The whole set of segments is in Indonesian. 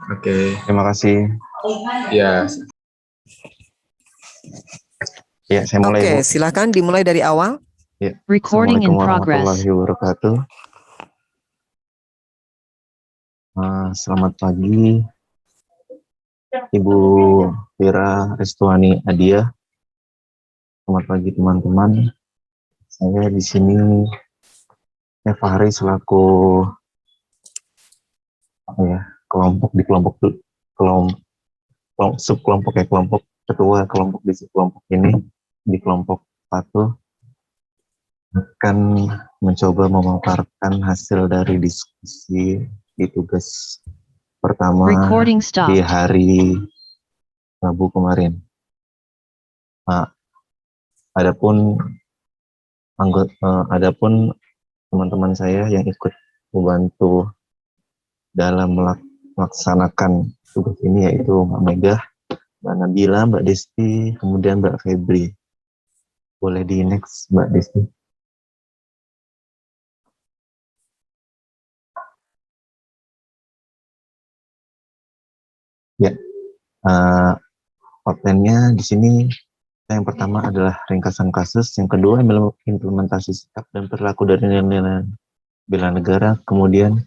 Oke. Terima kasih. Ya. Ya, saya mulai. Oke, silakan dimulai dari awal. Ya. Recording in Assalamualaikum progress. warahmatullahi wabarakatuh. Selamat pagi, Ibu Vira Restuani Adia. Selamat pagi teman-teman. Saya di sini Fahri selaku kelompok subkelompok kelompok ketua kelompok di subkelompok ini di kelompok 1 akan mencoba memaparkan hasil dari diskusi di tugas pertama di hari Rabu kemarin. Adapun teman-teman saya yang ikut membantu dalam melaksanakan tugas ini yaitu Mbak Megah, Mbak Nabila, Mbak Desti, kemudian Mbak Febri. Boleh di next Mbak Desti. Ya, outline-nya di sini yang pertama adalah ringkasan kasus, yang kedua implementasi sikap dan perilaku dari nilai bela negara, kemudian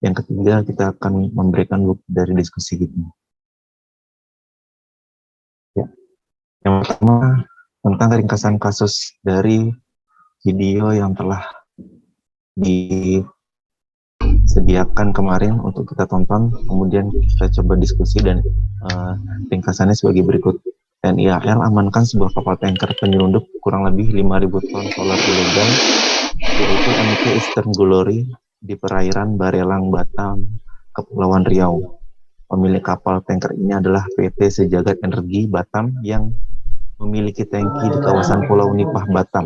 yang ketiga kita akan memberikan bukti dari diskusi ini. Ya. Yang pertama tentang ringkasan kasus dari video yang telah disediakan kemarin untuk kita tonton, kemudian kita coba diskusi dan ringkasannya sebagai berikut. TNI AL amankan sebuah kapal tanker penyelundup kurang lebih 5.000 ton solar ilegal, yaitu MT Eastern Glory di perairan Barelang, Batam, Kepulauan Riau. Pemilik kapal tanker ini adalah PT Sejagat Energi Batam yang memiliki tangki di kawasan Pulau Nipah, Batam.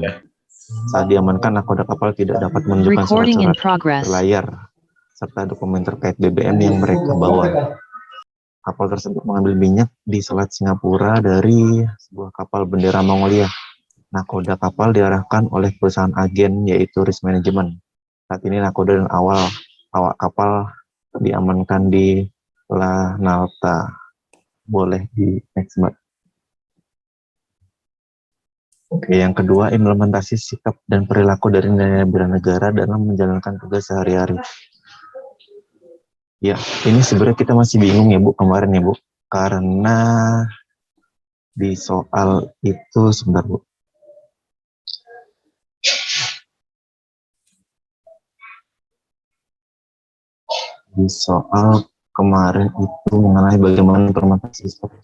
Saat diamankan, nakoda kapal tidak dapat menunjukkan surat-surat berlayar serta dokumen terkait BBM yang mereka bawa. Kapal tersebut mengambil minyak di Selat Singapura dari sebuah kapal bendera Mongolia. Nakoda kapal diarahkan oleh perusahaan agen yaitu Risk Management. Saat ini nakoda dan awak kapal diamankan di La Nalta. Boleh di next, Mbak. Oke, yang kedua, implementasi sikap dan perilaku dari nilai bela negara dalam menjalankan tugas sehari-hari. Ya, ini sebenarnya kita masih bingung ya Bu, kemarin ya Bu, karena di soal itu, sebentar Bu. Di soal kemarin itu mengenai bagaimana implementasi sikap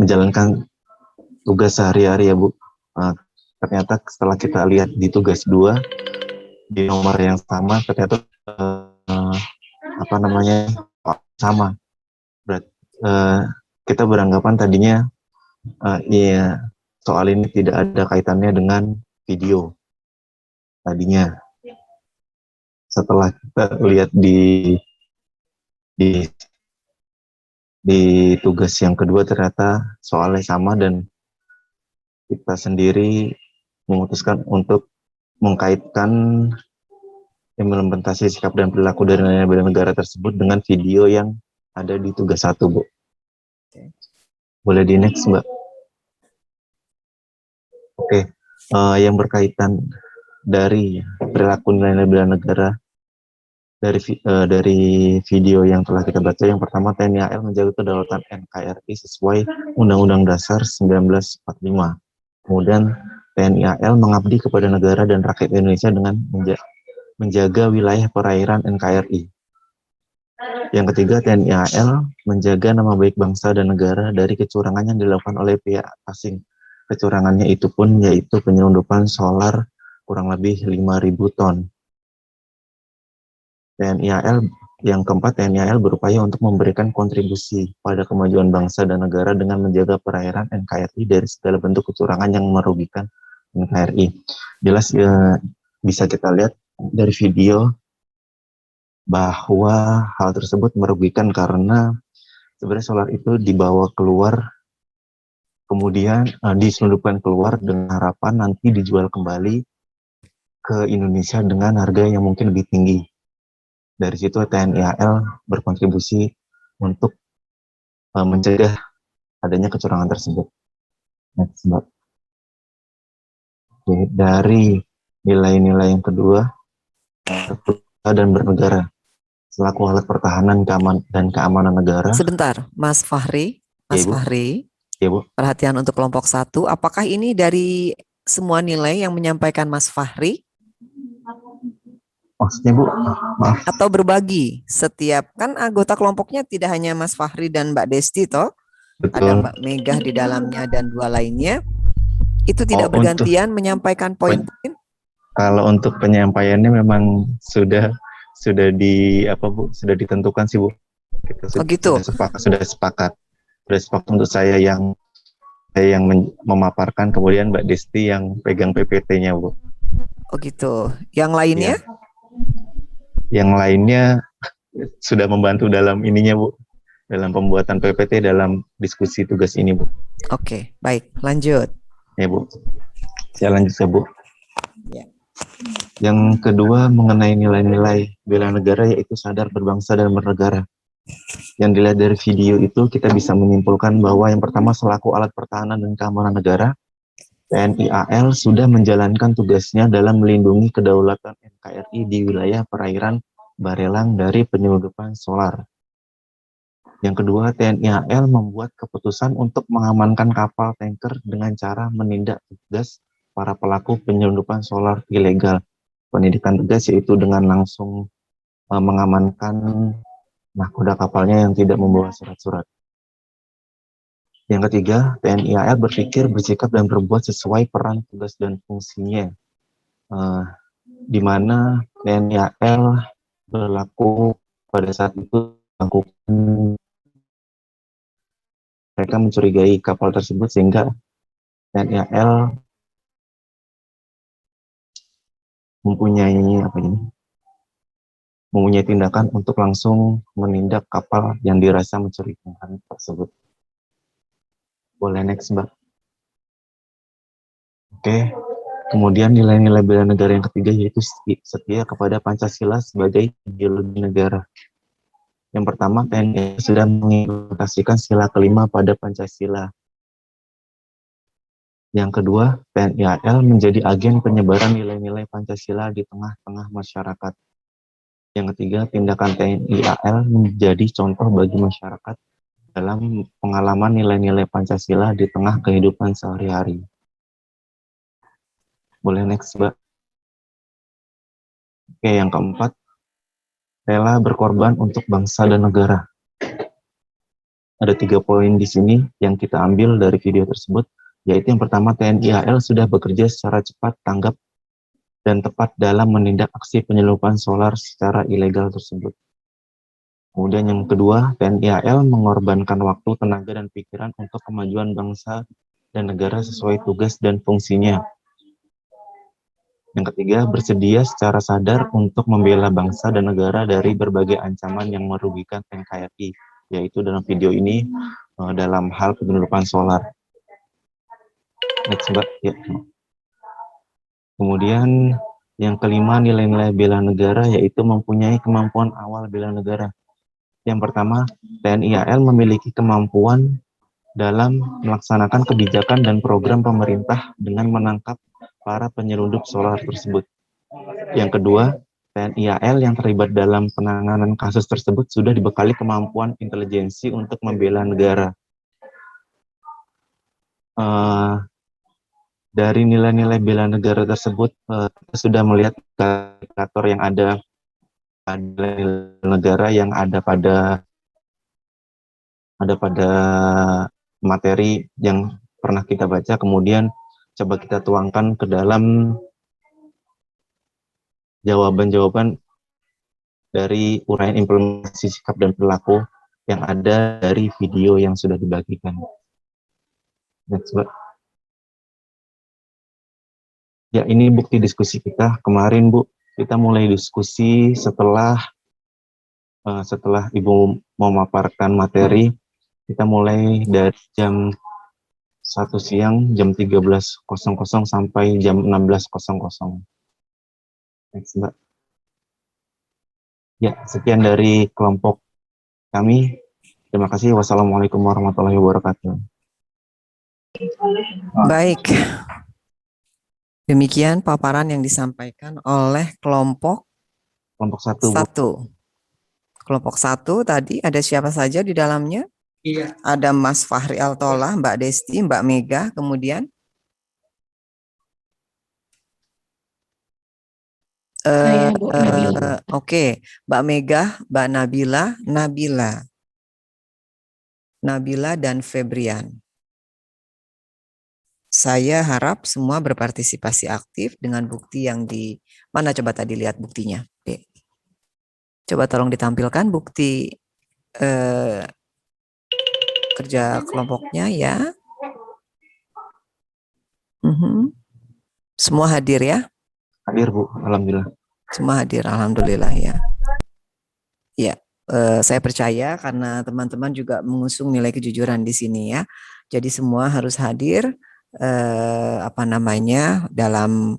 menjalankan tugas sehari-hari ya Bu. Ternyata setelah kita lihat di tugas 2, di nomor yang sama, ternyata sama. Berarti kita beranggapan tadinya soal ini tidak ada kaitannya dengan video tadinya. Setelah kita lihat di tugas yang kedua, ternyata soalnya sama dan kita sendiri memutuskan untuk mengkaitkan implementasi sikap dan perilaku dari nilai bela negara tersebut dengan video yang ada di tugas 1, Bu. Boleh di next, Mbak. Oke, yang berkaitan dari perilaku nilai bela negara dari video yang telah kita baca. Yang pertama, TNI AL menjaga kedaulatan NKRI sesuai Undang-Undang Dasar 1945. Kemudian TNI AL mengabdi kepada negara dan rakyat Indonesia dengan menjaga wilayah perairan NKRI. Yang ketiga, TNI AL menjaga nama baik bangsa dan negara dari kecurangan yang dilakukan oleh pihak asing. Kecurangannya itu pun yaitu penyelundupan solar kurang lebih 5.000 ton. Yang keempat, TNI AL berupaya untuk memberikan kontribusi pada kemajuan bangsa dan negara dengan menjaga perairan NKRI dari segala bentuk kecurangan yang merugikan NKRI. Jelas bisa kita lihat dari video bahwa hal tersebut merugikan karena sebenarnya solar itu dibawa keluar, kemudian diselundupkan keluar dengan harapan nanti dijual kembali ke Indonesia dengan harga yang mungkin lebih tinggi. Dari situ TNI AL berkontribusi untuk mencegah adanya kecurangan tersebut. Next, Mbak. Oke, dari nilai-nilai yang kedua, terbuka dan bernegara selaku alat pertahanan dan keamanan negara. Sebentar, Mas Fahri. Ya, Mas Ibu. Fahri, Ya, Bu. perhatian untuk kelompok 1. Apakah ini dari semua nilai yang menyampaikan Mas Fahri Maksudnya, Bu, maaf. atau berbagi? Setiap kan anggota kelompoknya tidak hanya Mas Fahri dan Mbak Desti toh, ada Betul. Mbak Megah di dalamnya dan 2 lainnya. Itu Oh, tidak bergantian menyampaikan poin-poin? kalau untuk penyampaiannya memang sudah di apa, Bu? Sudah ditentukan sih, Bu. Kita Oh gitu. sudah sepakat untuk saya yang memaparkan, kemudian Mbak Desti yang pegang PPT-nya, Bu. Oh gitu. Yang lainnya? Ya. Yang lainnya sudah membantu dalam ininya, Bu. Dalam pembuatan PPT, dalam diskusi tugas ini, Bu. Oke, baik. Lanjut. Ya, Bu. Saya lanjut ya, Bu. Ya. Yang kedua mengenai nilai-nilai bela negara, yaitu sadar berbangsa dan bernegara. Yang dilihat dari video itu, kita bisa menyimpulkan bahwa yang pertama, selaku alat pertahanan dan keamanan negara, TNI AL sudah menjalankan tugasnya dalam melindungi kedaulatan NKRI di wilayah perairan Barelang dari penyelundupan solar. Yang kedua, TNI AL membuat keputusan untuk mengamankan kapal tanker dengan cara menindak tegas para pelaku penyelundupan solar ilegal. Penindakan tegas yaitu dengan langsung mengamankan nahkoda kapalnya yang tidak membawa surat-surat. Yang ketiga, TNI AL berpikir, bersikap, dan berbuat sesuai peran, tugas, dan fungsinya. Di mana TNI AL berlaku pada saat itu melakukan, mereka mencurigai kapal tersebut sehingga TNI AL mempunyai tindakan untuk langsung menindak kapal yang dirasa mencurigakan tersebut. Boleh next, Mbak. Oke. Kemudian nilai-nilai bela negara yang ketiga yaitu setia kepada Pancasila sebagai ideologi negara. Yang pertama, TNI sudah mengimplementasikan sila kelima pada Pancasila. Yang kedua, TNI AL menjadi agen penyebaran nilai-nilai Pancasila di tengah-tengah masyarakat. Yang ketiga, tindakan TNI AL menjadi contoh bagi masyarakat dalam pengalaman nilai-nilai Pancasila di tengah kehidupan sehari-hari. Boleh next, Mbak. Oke, yang keempat, rela berkorban untuk bangsa dan negara. Ada 3 poin di sini yang kita ambil dari video tersebut, yaitu yang pertama, TNI AL sudah bekerja secara cepat, tanggap, dan tepat dalam menindak aksi penyelundupan solar secara ilegal tersebut. Kemudian yang kedua, TNI AL mengorbankan waktu, tenaga, dan pikiran untuk kemajuan bangsa dan negara sesuai tugas dan fungsinya. Yang ketiga, bersedia secara sadar untuk membela bangsa dan negara dari berbagai ancaman yang merugikan NKRI, yaitu dalam video ini dalam hal penyelundupan solar. Next, Mbak. Ya. Kemudian yang kelima, nilai-nilai bela negara, yaitu mempunyai kemampuan awal bela negara. Yang pertama, TNI AL memiliki kemampuan dalam melaksanakan kebijakan dan program pemerintah dengan menangkap para penyelundup solar tersebut. Yang kedua, TNI AL yang terlibat dalam penanganan kasus tersebut sudah dibekali kemampuan intelijensi untuk membela negara. Dari nilai-nilai bela negara tersebut, kita sudah melihat indikator yang ada pada negara yang ada pada materi yang pernah kita baca, kemudian coba kita tuangkan ke dalam jawaban-jawaban dari uraian implementasi sikap dan perilaku yang ada dari video yang sudah dibagikan. Next, Mbak. Ya, ini bukti diskusi kita kemarin, Bu. Kita mulai diskusi setelah Ibu memaparkan materi. Kita mulai dari jam 1 siang, jam 13.00 sampai jam 16.00. Next, Mbak. Ya, sekian dari kelompok kami. Terima kasih. Wassalamualaikum warahmatullahi wabarakatuh. Baik, demikian paparan yang disampaikan oleh kelompok Kelompok 1, Bu. 1. Kelompok 1 tadi ada siapa saja di dalamnya? Iya. Ada Mas Fahri Altola, Mbak Desti, Mbak Mega, kemudian Saya Bu Nabila. Oke, Mbak Mega, Mbak Nabila dan Febrian. Saya harap semua berpartisipasi aktif dengan bukti yang di mana, coba tadi lihat buktinya. Oke. Coba tolong ditampilkan bukti kerja kelompoknya ya. Semua hadir ya? Hadir, Bu. Alhamdulillah. Semua hadir, alhamdulillah ya. Ya, saya percaya karena teman-teman juga mengusung nilai kejujuran di sini ya. Jadi semua harus hadir dalam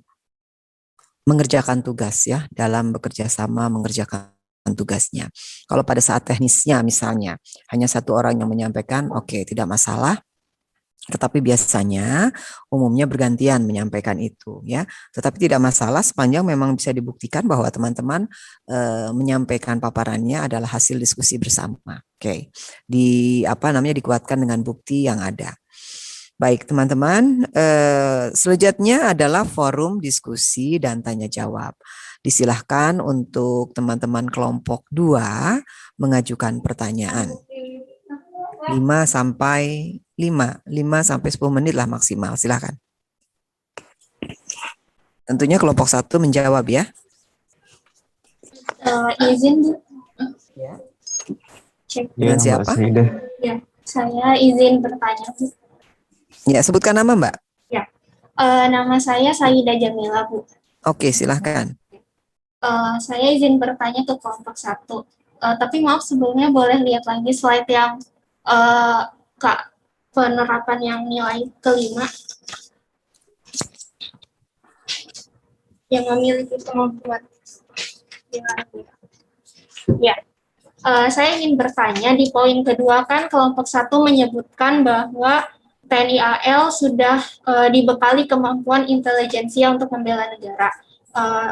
mengerjakan tugas ya, dalam bekerja sama mengerjakan tugasnya. Kalau pada saat teknisnya misalnya hanya satu orang yang menyampaikan, oke, tidak masalah. Tetapi biasanya umumnya bergantian menyampaikan itu ya. Tetapi tidak masalah sepanjang memang bisa dibuktikan bahwa teman-teman menyampaikan paparannya adalah hasil diskusi bersama. Oke. Dikuatkan dengan bukti yang ada. Baik, teman-teman, selanjutnya adalah forum diskusi dan tanya jawab. Disilahkan untuk teman-teman kelompok 2 mengajukan pertanyaan. 5 sampai 10 menit lah maksimal. Silakan. Tentunya kelompok 1 menjawab ya. Izin Bu. Ya. Cek. Dengan Ya, siapa? Mbak Saidah. Ya, saya izin bertanya Bu. Ya, sebutkan nama Mbak. Ya. Nama saya Saida Jamila Bu. Oke, silakan. Saya izin bertanya ke kelompok 1. Tapi maaf sebelumnya boleh lihat lagi slide yang Kak, penerapan yang nilai kelima yang memiliki kemampuan. Ya, saya ingin bertanya di poin kedua kan kelompok 1 menyebutkan bahwa TNI AL sudah dibekali kemampuan intelijensia untuk membela negara.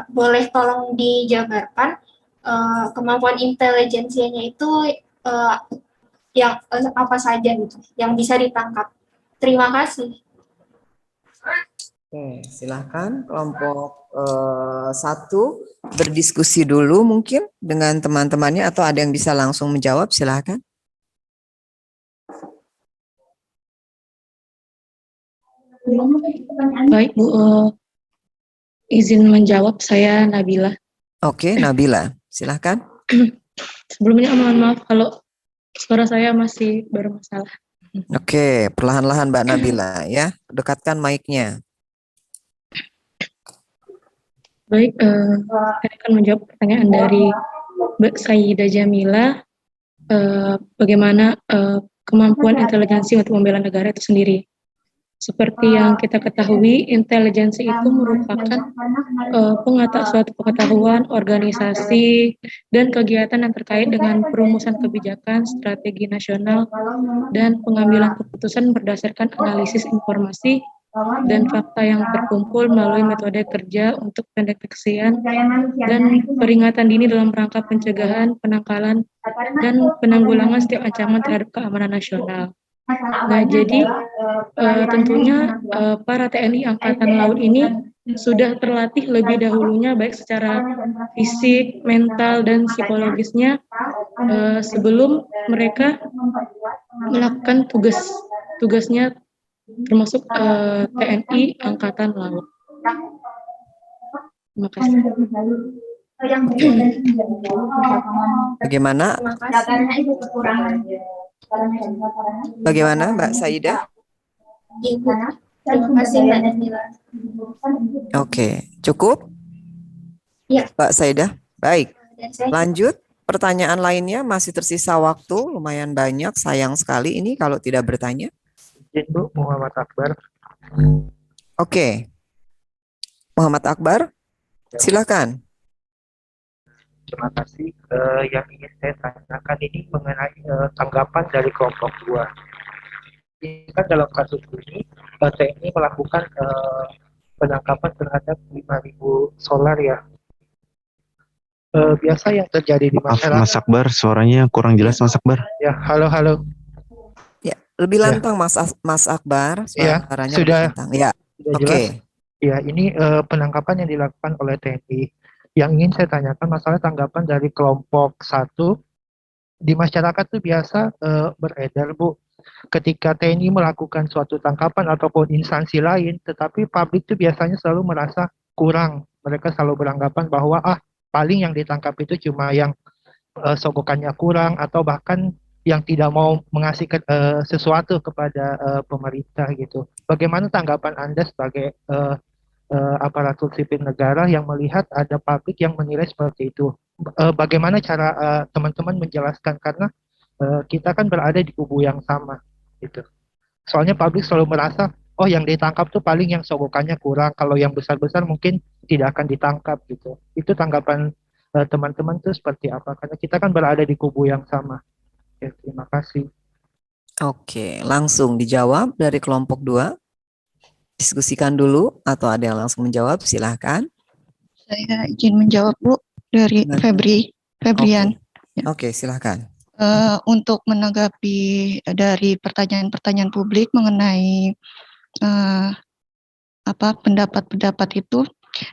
Boleh tolong dijabarkan kemampuan intelijensianya itu yang apa saja gitu, yang bisa ditangkap. Terima kasih. Oke, silakan kelompok 1 berdiskusi dulu mungkin dengan teman-temannya atau ada yang bisa langsung menjawab, silakan. Baik Bu, izin menjawab, saya Nabila. Oke, Nabila, silakan. Sebelumnya mohon maaf kalau suara saya masih bermasalah. Oke, perlahan-lahan Mbak Nabila ya, dekatkan mic-nya. Baik, saya akan menjawab pertanyaan dari Mbak Saida Jamila. Bagaimana kemampuan intelijensi untuk membela negara itu sendiri? Seperti yang kita ketahui, intelijensi itu merupakan suatu pengetahuan, organisasi, dan kegiatan yang terkait dengan perumusan kebijakan, strategi nasional, dan pengambilan keputusan berdasarkan analisis informasi dan fakta yang terkumpul melalui metode kerja untuk pendeteksian dan peringatan dini dalam rangka pencegahan, penangkalan, dan penanggulangan setiap ancaman terhadap keamanan nasional. Nah, jadi tentunya para TNI Angkatan Laut ini sudah terlatih lebih dahulunya baik secara fisik, mental, dan psikologisnya sebelum mereka melakukan tugasnya termasuk TNI Angkatan Laut. Terima kasih. Bagaimana? Bagaimana Mbak Saida? Ibu, terima kasih Mbak Nabila. Oke, cukup? Ya. Mbak Saida, baik. Dan saya Lanjut, pertanyaan lainnya masih tersisa waktu, lumayan banyak, sayang sekali ini kalau tidak bertanya. Itu Muhammad Akbar. Oke, Muhammad Akbar, silakan. Terima kasih. Yang ingin saya tanyakan ini mengenai tanggapan dari kelompok 2. Ini kan dalam kasus ini TNI melakukan penangkapan terhadap 5.000 solar ya. Biasa yang terjadi di Maaf masyarakat. Mas Akbar, suaranya kurang jelas Mas Akbar. Ya, halo. Ya, lebih Ya. lantang Mas Akbar, Ya, suaranya lebih sudah lantang. Ya, sudah oke. jelas. Ya, ini penangkapan yang dilakukan oleh TNI. Yang ingin saya tanyakan masalah tanggapan dari kelompok 1 di masyarakat tuh biasa beredar, Bu, ketika TNI melakukan suatu tangkapan ataupun instansi lain, tetapi publik tuh biasanya selalu merasa kurang. Mereka selalu beranggapan bahwa paling yang ditangkap itu cuma yang sogokannya kurang atau bahkan yang tidak mau mengasih sesuatu kepada pemerintah gitu. Bagaimana tanggapan Anda sebagai aparatur sipil negara yang melihat ada publik yang menilai seperti itu? Bagaimana cara teman-teman menjelaskan karena kita kan berada di kubu yang sama gitu. Soalnya publik selalu merasa oh yang ditangkap tuh paling yang sogokannya kurang, kalau yang besar-besar mungkin tidak akan ditangkap gitu. Itu tanggapan teman-teman tuh seperti apa? Karena kita kan berada di kubu yang sama. Oke, terima kasih. Oke, langsung dijawab dari kelompok 2. Diskusikan dulu atau ada yang langsung menjawab, silahkan. Saya izin menjawab, Bu, dari Dengan- Febrian. Oke, silahkan. Untuk menanggapi dari pertanyaan-pertanyaan publik mengenai pendapat-pendapat itu,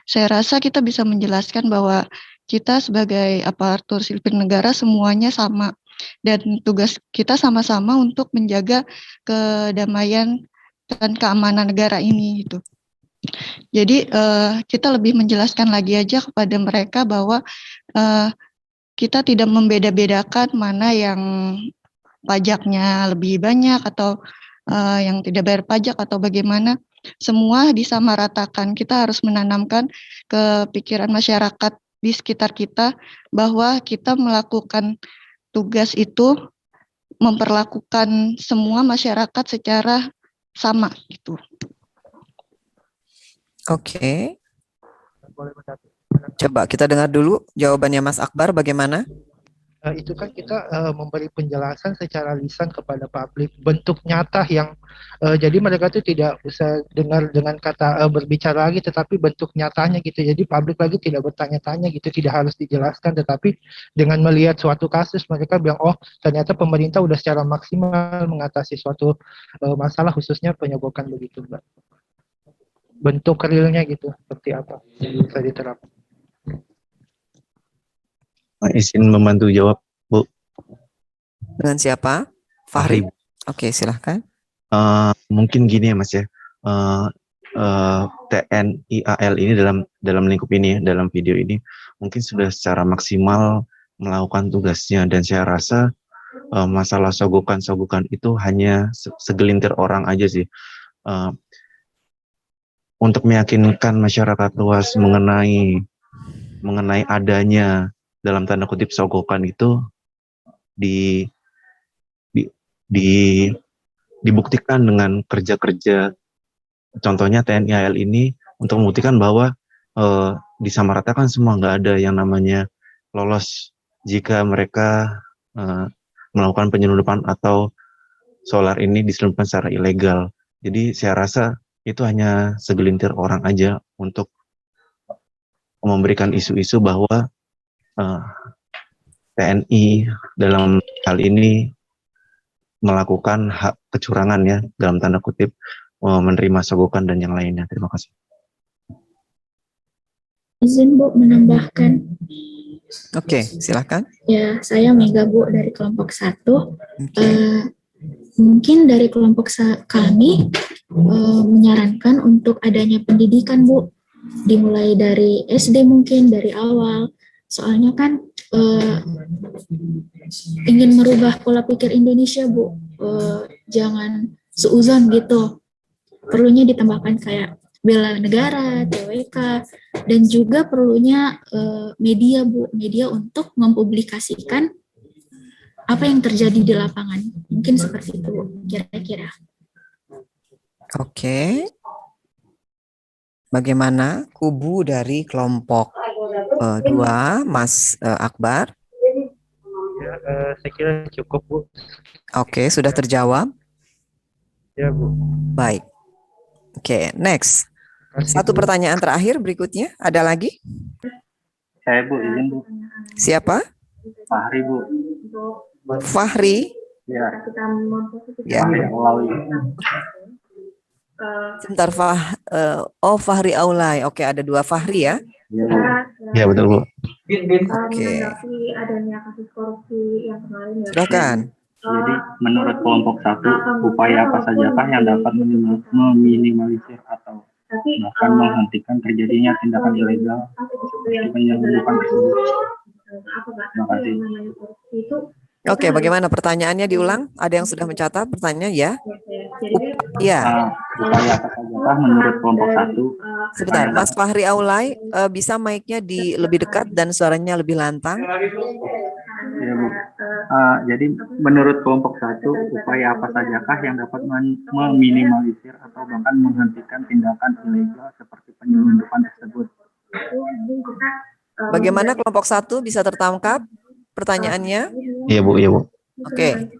saya rasa kita bisa menjelaskan bahwa kita sebagai aparatur sipil negara semuanya sama dan tugas kita sama-sama untuk menjaga kedamaian dan keamanan negara ini gitu. Jadi kita lebih menjelaskan lagi aja kepada mereka bahwa kita tidak membeda-bedakan mana yang pajaknya lebih banyak atau yang tidak bayar pajak atau bagaimana. Semua disamaratakan. Kita harus menanamkan ke pikiran masyarakat di sekitar kita bahwa kita melakukan tugas itu memperlakukan semua masyarakat secara sama gitu. Oke, Boleh mendapat. coba kita dengar dulu jawabannya Mas Akbar bagaimana? Itu kan kita memberi penjelasan secara lisan kepada publik, bentuk nyata yang jadi mereka tuh tidak bisa dengar dengan kata berbicara lagi, tetapi bentuk nyatanya gitu. Jadi publik lagi tidak bertanya-tanya gitu, tidak harus dijelaskan, tetapi dengan melihat suatu kasus mereka bilang, oh ternyata pemerintah udah secara maksimal mengatasi suatu masalah khususnya penyogokan begitu, Mbak. Bentuk realnya gitu, seperti apa yang bisa diterapkan. Izin membantu jawab Bu. Dengan siapa? Fahri. Oke, silahkan. Mungkin gini ya Mas ya. TNI AL ini dalam lingkup ini, dalam video ini mungkin sudah secara maksimal melakukan tugasnya, dan saya rasa masalah sogokan itu hanya segelintir orang aja sih. Untuk meyakinkan masyarakat luas mengenai adanya dalam tanda kutip sogokan itu dibuktikan dengan kerja-kerja, contohnya TNI AL ini, untuk membuktikan bahwa disamaratakan semua, nggak ada yang namanya lolos jika mereka melakukan penyelundupan atau solar ini diselundupkan secara ilegal. Jadi saya rasa itu hanya segelintir orang aja untuk memberikan isu-isu bahwa TNI dalam hal ini melakukan hak kecurangan ya, dalam tanda kutip, menerima sogokan dan yang lainnya. Terima kasih. Izin Bu menambahkan. Oke, silahkan. Ya, saya Mega Bu dari kelompok 1. Oke. Mungkin dari kelompok kami menyarankan untuk adanya pendidikan Bu, dimulai dari SD mungkin dari awal. Soalnya kan ingin merubah pola pikir Indonesia Bu, jangan seuzon gitu. Perlunya ditambahkan kayak bela negara, TWK, dan juga perlunya media Bu, media untuk mempublikasikan apa yang terjadi di lapangan. Mungkin seperti itu Bu, kira-kira. Oke. Bagaimana kubu dari kelompok dua, Mas Akbar. Ya, saya kira cukup, Bu. Oke, sudah terjawab. Ya, Bu. Baik. Oke, next. Kasih, Satu Bu. pertanyaan terakhir berikutnya. Ada lagi? Saya Bu, izin Bu. Siapa? Fahri Bu. Fahri. Ya, Ya. Fahri Alawi. Sebentar, oh, Fahri Aulay. Oke, ada dua Fahri ya. Ya, Bu. Ya betul Bu. Oke. Silakan. Jadi menurut kelompok satu, upaya apa sajakah yang dapat meminimalisir atau bahkan menghentikan terjadinya tindakan ilegal seperti penyelundupan tersebut? Terima kasih. Oke, bagaimana pertanyaannya diulang? Ada yang sudah mencatat pertanyaannya ya? Ya, Upaya apa sajakah menurut kelompok satu? sebentar. Mas Fahri Aulay, bisa mic-nya lebih dekat dan suaranya lebih lantang? Ya, Bu. Jadi menurut kelompok satu, upaya apa sajakah yang dapat meminimalisir atau bahkan menghentikan tindakan ilegal seperti penyelundupan tersebut? Bagaimana kelompok satu bisa tertangkap pertanyaannya? Iya Bu, iya Bu. Oke.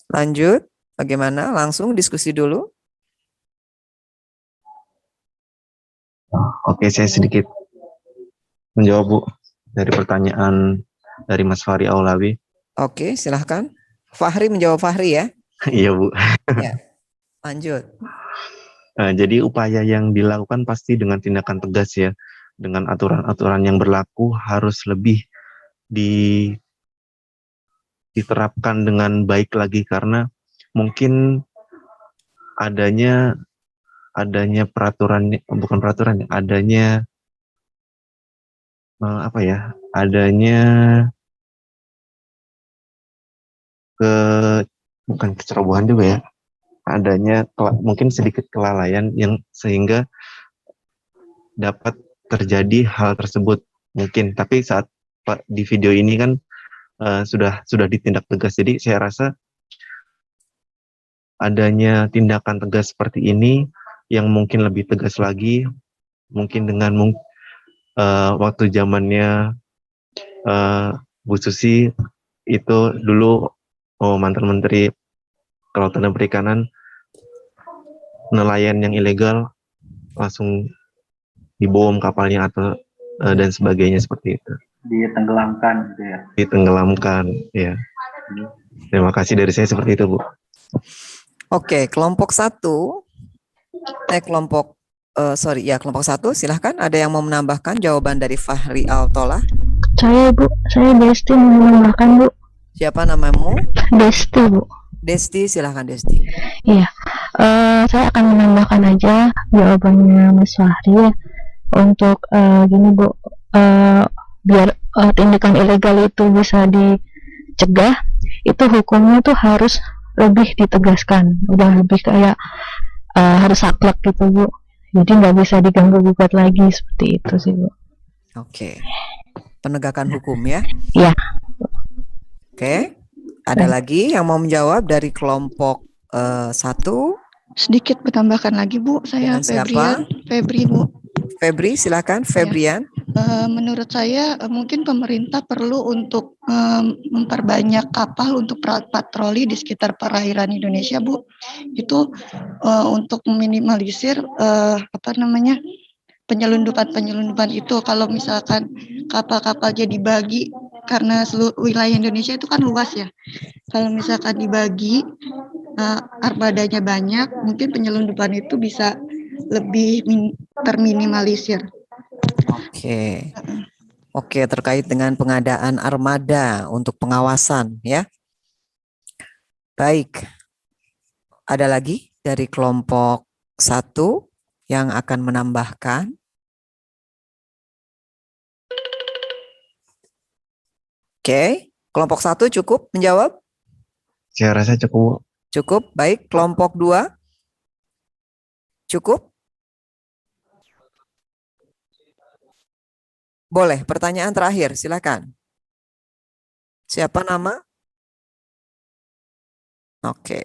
Lanjut, bagaimana? Langsung diskusi dulu. Oke, saya sedikit menjawab Bu dari pertanyaan dari Mas Fahri Aulawi. Oke, silahkan. Fahri menjawab Fahri ya. Iya Bu. Ya, lanjut. Jadi upaya yang dilakukan pasti dengan tindakan tegas ya, dengan aturan-aturan yang berlaku harus lebih diterapkan dengan baik lagi karena mungkin adanya peraturan, bukan peraturan, adanya adanya bukan kecerobohan juga ya, adanya mungkin sedikit kelalaian yang sehingga dapat terjadi hal tersebut mungkin. Tapi saat di video ini kan sudah ditindak tegas, jadi saya rasa adanya tindakan tegas seperti ini yang mungkin lebih tegas lagi, mungkin dengan waktu zamannya Bu Susi itu dulu mantan Menteri Kelautan dan Perikanan, nelayan yang ilegal langsung dibom kapalnya atau dan sebagainya seperti itu. Ditenggelamkan gitu ya. Ditenggelamkan, ya. Terima kasih dari saya seperti itu Bu. Oke, kelompok satu. Kelompok satu, silahkan. Ada yang mau menambahkan jawaban dari Fahri Altola? Saya Bu, saya Desti mau menambahkan Bu. Siapa namamu? Desti Bu. Desti, silahkan Desti. Iya, saya akan menambahkan aja jawabannya Mas Fahri ya. Untuk gini Bu, biar tindakan ilegal itu bisa dicegah, itu hukumnya tuh harus lebih ditegaskan. Udah lebih kayak harus saklek gitu Bu. Jadi nggak bisa diganggu gugat lagi seperti itu sih Bu. Oke. Penegakan hukum ya? Iya. Oke. Ada lagi yang mau menjawab dari kelompok satu? Sedikit menambahkan lagi Bu, saya Dengan siapa? Febri Bu. Febri, silakan. Febrian. Menurut saya mungkin pemerintah perlu untuk memperbanyak kapal untuk patroli di sekitar perairan Indonesia Bu. Itu untuk meminimalisir penyelundupan itu. Kalau misalkan kapal-kapalnya dibagi, karena seluruh wilayah Indonesia itu kan luas ya. Kalau misalkan dibagi, armadanya banyak, mungkin penyelundupan itu bisa lebih terminimalisir. Oke, terkait dengan pengadaan armada untuk pengawasan ya. Baik. Ada lagi dari kelompok satu yang akan menambahkan? Oke, kelompok satu cukup menjawab? Saya rasa cukup. Cukup, baik. Kelompok 2? Cukup? Boleh, pertanyaan terakhir, silakan. Siapa nama? Oke.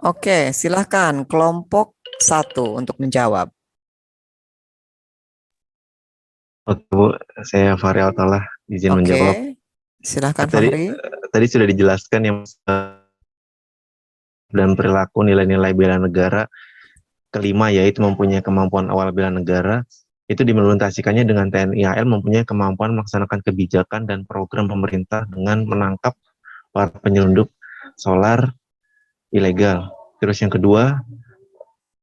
Oke, silahkan kelompok 1 untuk menjawab. Oke Bu, saya Fahri Altalah, izin menjawab. Oke, silahkan Tadi Fahri. tadi sudah dijelaskan yang dan perilaku nilai-nilai bela negara. Kelima yaitu mempunyai kemampuan awal bela negara, itu diimplementasikannya dengan TNI AL mempunyai kemampuan melaksanakan kebijakan dan program pemerintah dengan menangkap para penyelundup solar ilegal. Terus yang kedua,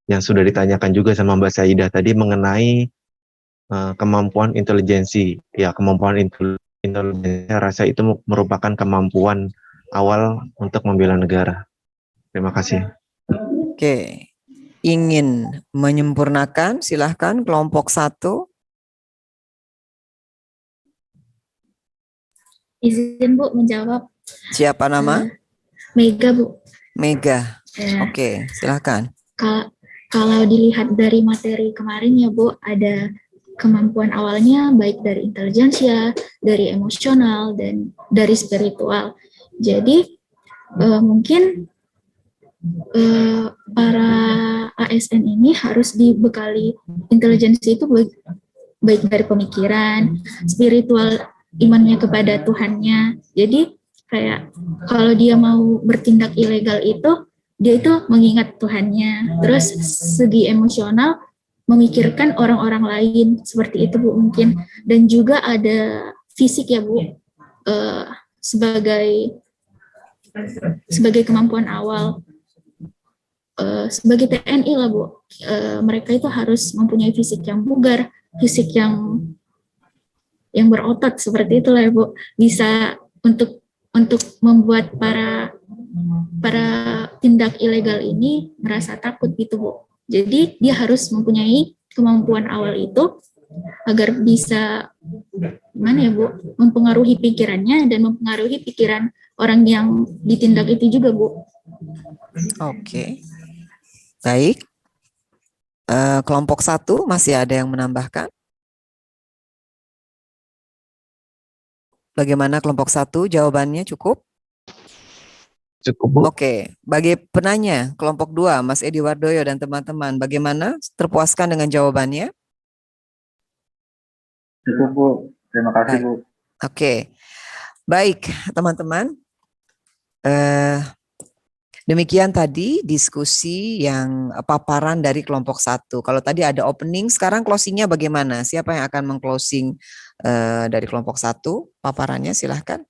yang sudah ditanyakan juga sama Mbak Saidah tadi mengenai kemampuan intelijensi. Ya, kemampuan intelijensi rasa itu merupakan kemampuan awal untuk membela negara. Terima kasih. Oke, ingin menyempurnakan, silahkan kelompok 1. Izin Bu menjawab. Siapa nama? Mega Bu. Mega. Ya, Oke, silahkan. kalau dilihat dari materi kemarin ya Bu, ada kemampuan awalnya baik dari intelijensia, dari emosional, dan dari spiritual. Jadi mungkin para ASN ini harus dibekali intelijensi itu baik dari pemikiran, spiritual, imannya kepada Tuhannya. Jadi kayak kalau dia mau bertindak ilegal itu, dia itu mengingat Tuhannya. Terus segi emosional, memikirkan orang-orang lain, seperti itu Bu mungkin. Dan juga ada fisik ya Bu, sebagai kemampuan awal. Sebagai TNI lah Bu, mereka itu harus mempunyai fisik yang bugar, fisik yang berotot, seperti itulah ya Bu, bisa untuk membuat para tindak ilegal ini merasa takut gitu Bu. Jadi dia harus mempunyai kemampuan awal itu agar bisa gimana ya Bu, mempengaruhi pikirannya dan mempengaruhi pikiran orang yang ditindak itu juga Bu. Oke. Baik. Kelompok 1 masih ada yang menambahkan? Bagaimana kelompok 1 jawabannya cukup? Cukup Bu. Oke, bagi penanya kelompok 2 Mas Edi Wardoyo dan teman-teman, bagaimana, terpuaskan dengan jawabannya? Cukup Bu, terima kasih Bu. Oke, baik teman-teman. Demikian tadi diskusi yang paparan dari kelompok 1. Kalau tadi ada opening, sekarang closingnya bagaimana? Siapa yang akan meng-closing dari kelompok 1? Paparannya silahkan.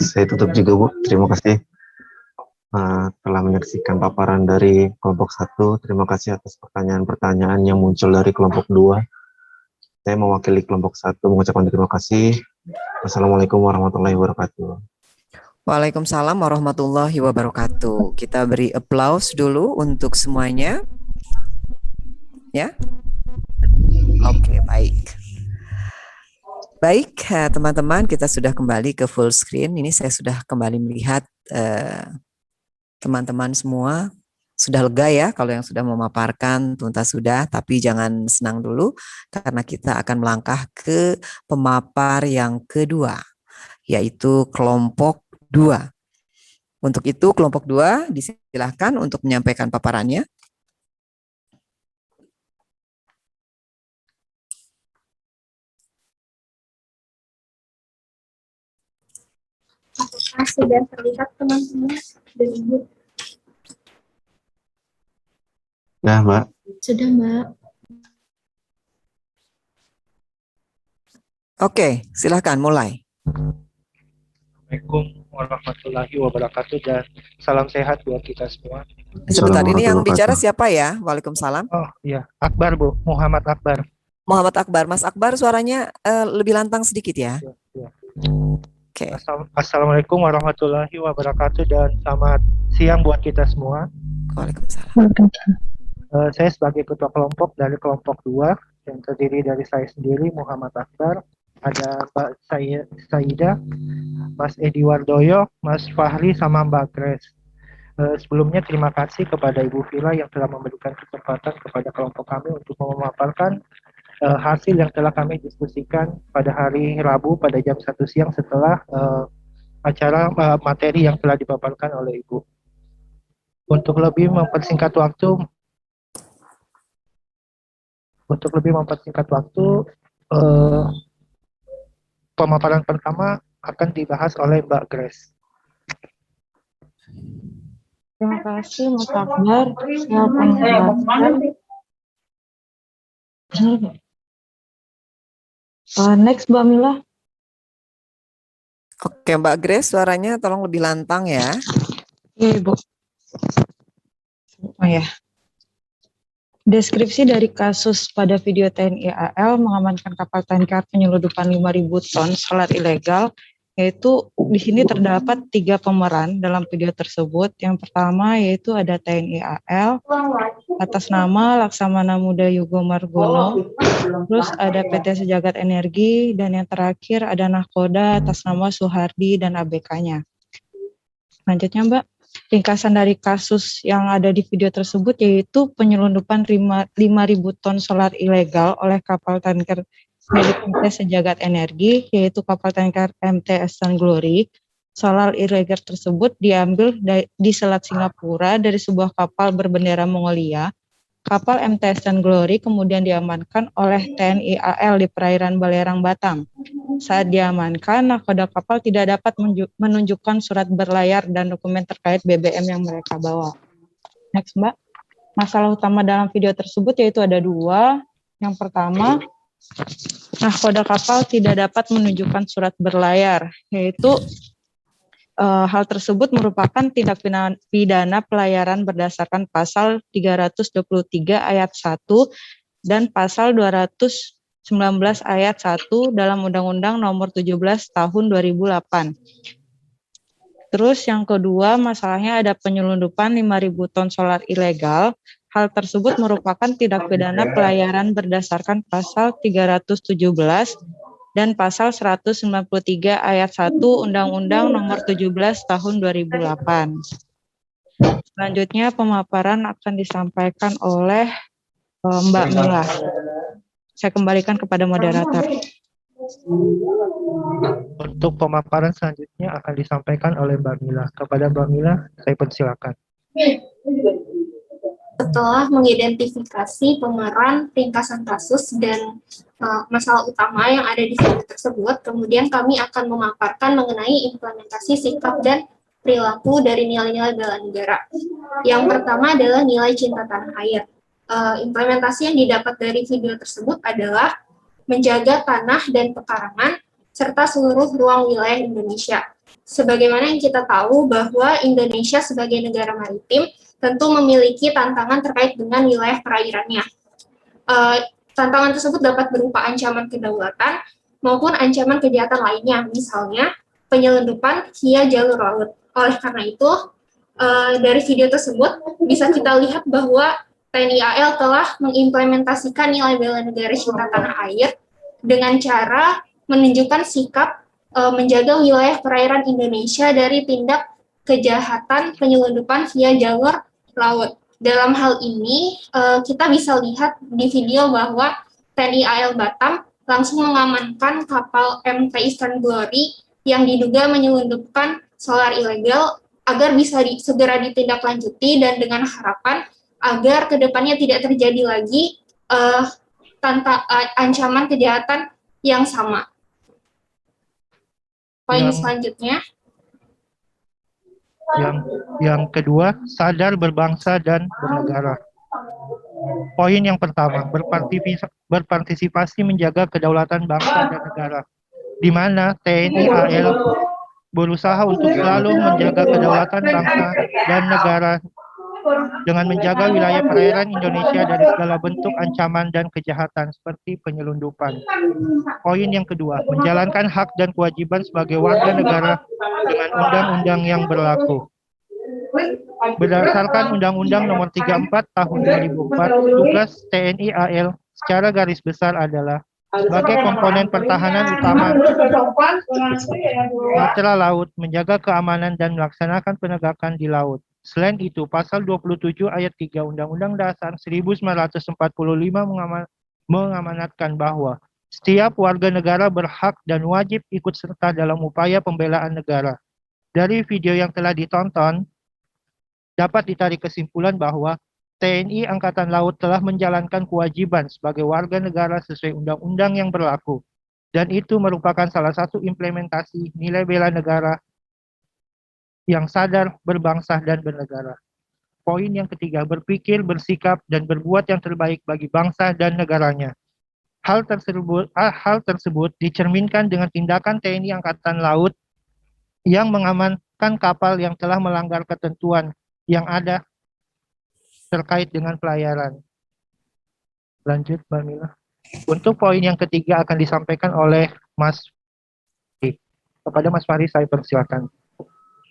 Saya tutup juga Bu. Terima kasih telah menyaksikan paparan dari kelompok 1. Terima kasih atas pertanyaan-pertanyaan yang muncul dari kelompok 2. Saya mewakili kelompok 1 mengucapkan terima kasih. Wassalamualaikum warahmatullahi wabarakatuh. Waalaikumsalam warahmatullahi wabarakatuh. Kita beri applause dulu untuk semuanya. Ya. Oke, baik. Baik, teman-teman, kita sudah kembali ke full screen. Ini saya sudah kembali melihat teman-teman semua sudah lega ya kalau yang sudah memaparkan tuntas sudah, tapi jangan senang dulu karena kita akan melangkah ke pemapar yang kedua, yaitu kelompok 2. Untuk itu kelompok 2 disilahkan untuk menyampaikan paparannya. Apakah sudah terlihat teman-teman dan Ibu? Ya Mbak. Sudah Mbak. Oke, silahkan mulai. Assalamualaikum warahmatullahi wabarakatuh dan salam sehat buat kita semua. Sebentar, ini yang Assalamualaikum bicara warahmatullahi siapa ya? Waalaikumsalam. Oh iya, Akbar Bu, Muhammad Akbar. Muhammad Akbar. Mas Akbar suaranya lebih lantang sedikit ya. Ya. Oke. Assalamualaikum warahmatullahi wabarakatuh dan selamat siang buat kita semua. Waalaikumsalam. Saya sebagai ketua kelompok dari kelompok 2 yang terdiri dari saya sendiri Muhammad Akbar, ada Mbak Saidah, Mas Edi Wardoyo, Mas Fahri, sama Mbak Grace. Sebelumnya terima kasih kepada Ibu Vila yang telah memberikan kesempatan kepada kelompok kami untuk memaparkan hasil yang telah kami diskusikan pada hari Rabu pada jam 1 siang setelah materi yang telah dipaparkan oleh Ibu. Untuk lebih mempersingkat waktu, eh, pemaparan pertama akan dibahas oleh Mbak Grace. Terima kasih Mas Akbar. Saya akan menjelaskan. Next Mbak Mila. Oke, Mbak Grace, suaranya tolong lebih lantang ya. Iya Ibu. Oh ya. Deskripsi dari kasus pada video TNI AL mengamankan kapal tanker penyeludupan 5.000 ton solar ilegal, yaitu di sini terdapat 3 pemeran dalam video tersebut. Yang pertama yaitu ada TNI AL atas nama Laksamana Muda Yugo Margono, terus ada PT Sejagat Energi, dan yang terakhir ada Nahkoda atas nama Suhardi dan ABK-nya. Selanjutnya Mbak, ringkasan dari kasus yang ada di video tersebut yaitu penyelundupan 5.000 ton solar ilegal oleh kapal tanker milik PT Sejagat Energi, yaitu kapal tanker MT Eastern Glory. Solar ilegal tersebut diambil di Selat Singapura dari sebuah kapal berbendera Mongolia. Kapal MT Eastern Glory kemudian diamankan oleh TNI AL di perairan Balerang, Batam. Saat diamankan, nahkoda kapal tidak dapat menunjukkan surat berlayar dan dokumen terkait BBM yang mereka bawa. Next Mbak, masalah utama dalam video tersebut yaitu ada 2. Yang pertama, nahkoda kapal tidak dapat menunjukkan surat berlayar, yaitu hal tersebut merupakan tindak pidana pelayaran berdasarkan pasal 323 ayat 1 dan pasal 219 ayat 1 dalam Undang-Undang Nomor 17 Tahun 2008. Terus yang kedua, masalahnya ada penyelundupan 5.000 ton solar ilegal. Hal tersebut merupakan tindak pidana pelayaran berdasarkan pasal 317 dan pasal 193 ayat 1 Undang-Undang Nomor 17 Tahun 2008. Selanjutnya pemaparan akan disampaikan oleh Mbak Mila. Saya kembalikan kepada moderator. Untuk pemaparan selanjutnya akan disampaikan oleh Mbak Mila. Kepada Mbak Mila, saya persilakan. Setelah mengidentifikasi pemeran, ringkasan kasus, dan masalah utama yang ada di video tersebut, kemudian kami akan memaparkan mengenai implementasi sikap dan perilaku dari nilai-nilai bela negara. Yang pertama adalah nilai cinta tanah air. Implementasi yang didapat dari video tersebut adalah menjaga tanah dan pekarangan, serta seluruh ruang wilayah Indonesia. Sebagaimana yang kita tahu bahwa Indonesia sebagai negara maritim tentu memiliki tantangan terkait dengan wilayah perairannya. Tantangan tersebut dapat berupa ancaman kedaulatan maupun ancaman kejahatan lainnya, misalnya penyelundupan via jalur laut. Oleh karena itu, dari video tersebut bisa kita lihat bahwa TNI AL telah mengimplementasikan nilai bela negara cinta tanah air dengan cara menunjukkan sikap menjaga wilayah perairan Indonesia dari tindak kejahatan penyelundupan via jalur laut. Dalam hal ini, kita bisa lihat di video bahwa TNI AL Batam langsung mengamankan kapal MT Eastern Glory yang diduga menyelundupkan solar ilegal agar bisa segera ditindaklanjuti, dan dengan harapan agar kedepannya tidak terjadi lagi ancaman kejahatan yang sama. Poin selanjutnya. Yang kedua, sadar berbangsa dan bernegara. Poin yang pertama, berpartisipasi menjaga kedaulatan bangsa dan negara, di mana TNI AL berusaha untuk selalu menjaga kedaulatan bangsa dan negara dengan menjaga wilayah perairan Indonesia dari segala bentuk ancaman dan kejahatan seperti penyelundupan. Poin yang kedua, menjalankan hak dan kewajiban sebagai warga negara dengan undang-undang yang berlaku. Berdasarkan Undang-Undang Nomor 34 Tahun 2004, tugas TNI AL secara garis besar adalah sebagai komponen pertahanan utama matra laut, menjaga keamanan dan melaksanakan penegakan di laut. Selain itu, Pasal 27 Ayat 3 Undang-Undang Dasar 1945 mengamanatkan bahwa setiap warga negara berhak dan wajib ikut serta dalam upaya pembelaan negara, Dari video yang telah ditonton, dapat ditarik kesimpulan bahwa TNI Angkatan Laut telah menjalankan kewajiban sebagai warga negara sesuai undang-undang yang berlaku, dan itu merupakan salah satu implementasi nilai bela negara yang sadar, berbangsa, dan bernegara. Poin yang ketiga, berpikir, bersikap, dan berbuat yang terbaik bagi bangsa dan negaranya. Hal tersebut dicerminkan dengan tindakan TNI Angkatan Laut yang mengamankan kapal yang telah melanggar ketentuan yang ada terkait dengan pelayaran. Lanjut, Mbak Mila. Untuk poin yang ketiga akan disampaikan oleh Mas Fahri. Kepada Mas Fahri, saya persilakan.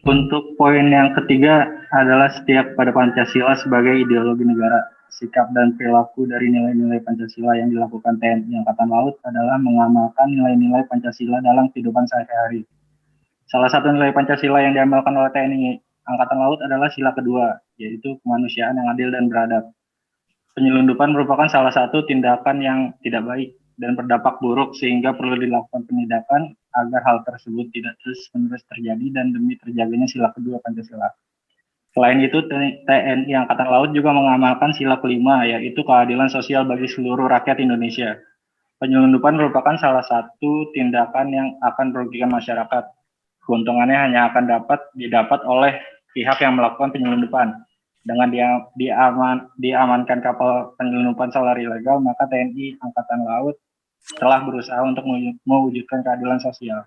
Untuk poin yang ketiga adalah setia pada Pancasila sebagai ideologi negara. Sikap dan perilaku dari nilai-nilai Pancasila yang dilakukan TNI Angkatan Laut adalah mengamalkan nilai-nilai Pancasila dalam kehidupan sehari-hari. Salah satu nilai Pancasila yang diamalkan oleh TNI Angkatan Laut adalah sila kedua, yaitu kemanusiaan yang adil dan beradab. Penyelundupan merupakan salah satu tindakan yang tidak baik dan berdampak buruk sehingga perlu dilakukan penindakan agar hal tersebut tidak terus-menerus terjadi dan demi terjaganya sila kedua Pancasila. Selain itu, TNI Angkatan Laut juga mengamalkan sila kelima, yaitu keadilan sosial bagi seluruh rakyat Indonesia. Penyelundupan merupakan salah satu tindakan yang akan merugikan masyarakat. Keuntungannya hanya akan didapat oleh pihak yang melakukan penyelundupan. Dengan diamankan kapal penyelundupan solar ilegal, maka TNI Angkatan Laut telah berusaha untuk mewujudkan keadilan sosial.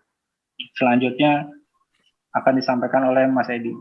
Selanjutnya akan disampaikan oleh Mas Edi.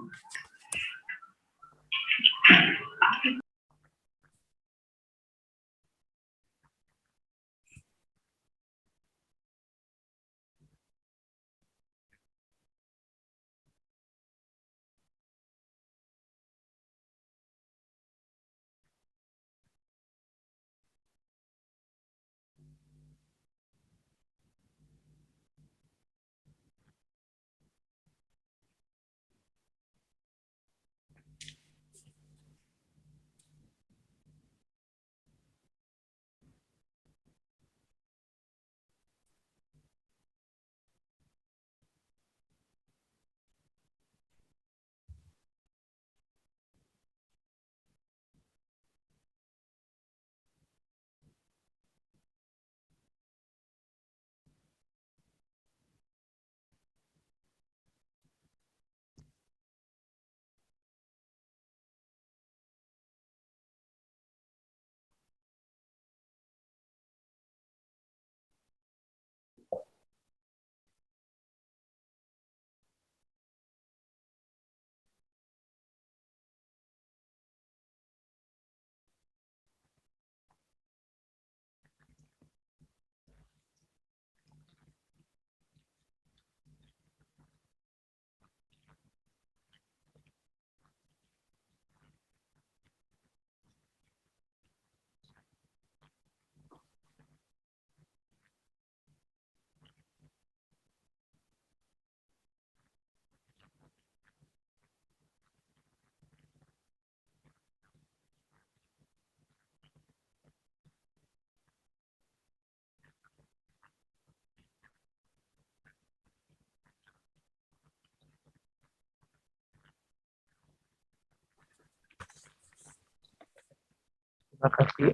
Terima kasih.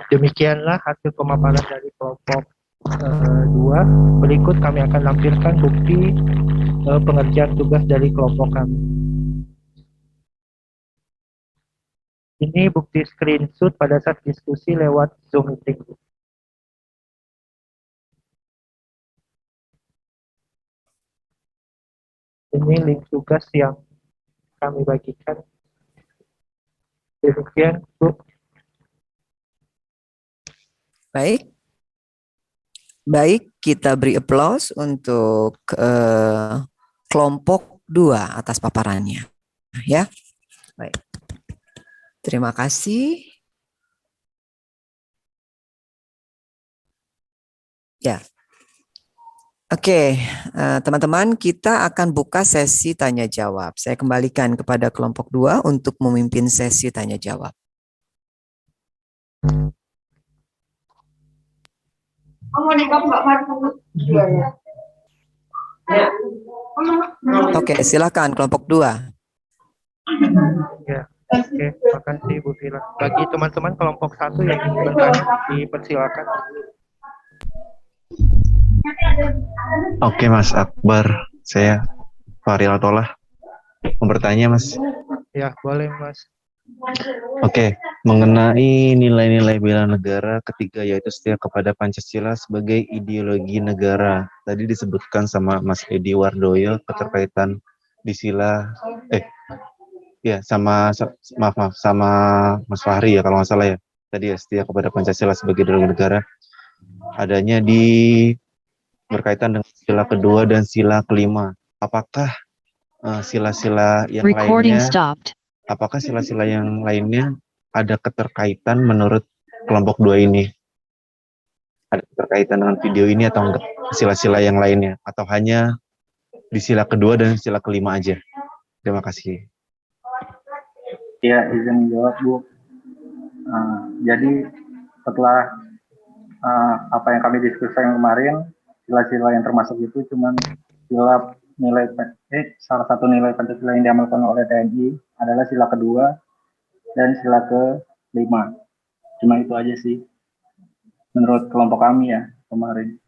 Demikianlah hasil pemaparan dari kelompok 2. Berikut kami akan lampirkan bukti pengerjaan tugas dari kelompok kami. Ini bukti screenshot pada saat diskusi lewat Zoom meeting. Ini link tugas yang kami bagikan. Demikian, Bu. Baik, kita beri aplaus untuk kelompok 2 atas paparannya. Ya, baik. Terima kasih. Ya, oke, teman-teman, kita akan buka sesi tanya jawab. Saya kembalikan kepada kelompok 2 untuk memimpin sesi tanya jawab. Mau nikah Mbak Marfu? Iya ya. Oke, silakan kelompok 2. Ya, oke, makasih Bu Vira. Bagi teman-teman kelompok 1 yang ingin bertanya, dipersilakan. Oke Mas Akbar, saya Fahri Altolah mau bertanya Mas. Ya, boleh Mas. Oke, mengenai nilai-nilai bela negara ketiga yaitu setia kepada Pancasila sebagai ideologi negara. Tadi disebutkan sama Mas Edi Wardoyo keterkaitan di sila sama Mas Fahri ya kalau nggak salah ya. Tadi ya setia kepada Pancasila sebagai ideologi negara. Adanya di berkaitan dengan sila kedua dan sila kelima. Apakah sila-sila yang lainnya apakah sila-sila yang lainnya ada keterkaitan menurut kelompok 2 ini? Ada keterkaitan dengan video ini atau enggak? Sila-sila yang lainnya? Atau hanya di sila kedua dan sila kelima aja? Terima kasih. Ya, izin jawab Bu. Jadi setelah apa yang kami diskusikan kemarin, sila-sila yang termasuk itu cuman salah satu nilai Pancasila yang diamalkan oleh TNI adalah sila kedua dan sila kelima. Cuma itu aja sih menurut kelompok kami ya kemarin.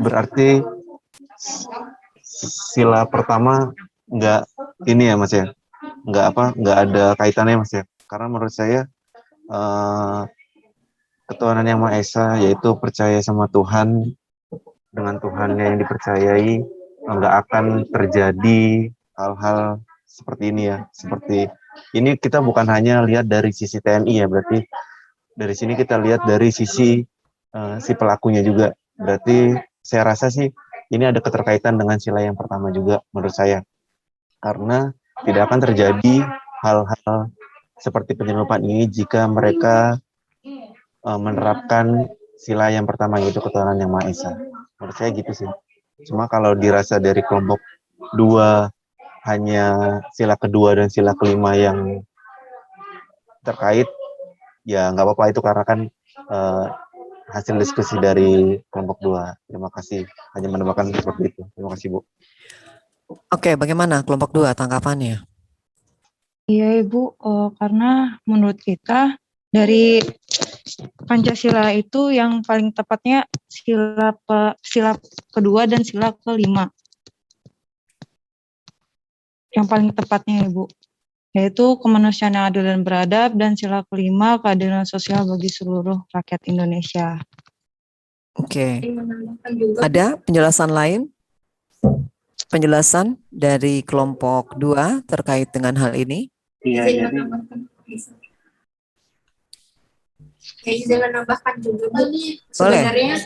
Berarti sila pertama nggak ini ya Mas ya, nggak ada kaitannya Mas ya, karena menurut saya ketuhanan yang Maha Esa yaitu percaya sama Tuhan, dengan Tuhannya yang dipercayai nggak akan terjadi hal-hal seperti ini ya. Seperti ini kita bukan hanya lihat dari sisi TNI ya, berarti dari sini kita lihat dari sisi si pelakunya juga. Berarti saya rasa sih ini ada keterkaitan dengan sila yang pertama juga menurut saya, karena tidak akan terjadi hal-hal seperti penyelundupan ini jika mereka menerapkan sila yang pertama yaitu ketuhanan yang Maha Esa. Menurut saya gitu sih. Cuma kalau dirasa dari kelompok 2 hanya sila kedua dan sila kelima yang terkait, ya nggak apa-apa itu karena kan hasil diskusi dari kelompok 2. Terima kasih. Hanya menambahkan seperti itu. Terima kasih Bu. Oke, bagaimana kelompok 2 tanggapannya? Iya Ibu, karena menurut kita dari Pancasila itu yang paling tepatnya sila kedua dan sila kelima. Yang paling tepatnya Ibu, yaitu kemanusiaan yang adil dan beradab, dan sila kelima keadilan sosial bagi seluruh rakyat Indonesia. Oke. Ada penjelasan lain? Penjelasan dari kelompok 2 terkait dengan hal ini? Iya, jadi izin menambahkan juga Bu. Sebenarnya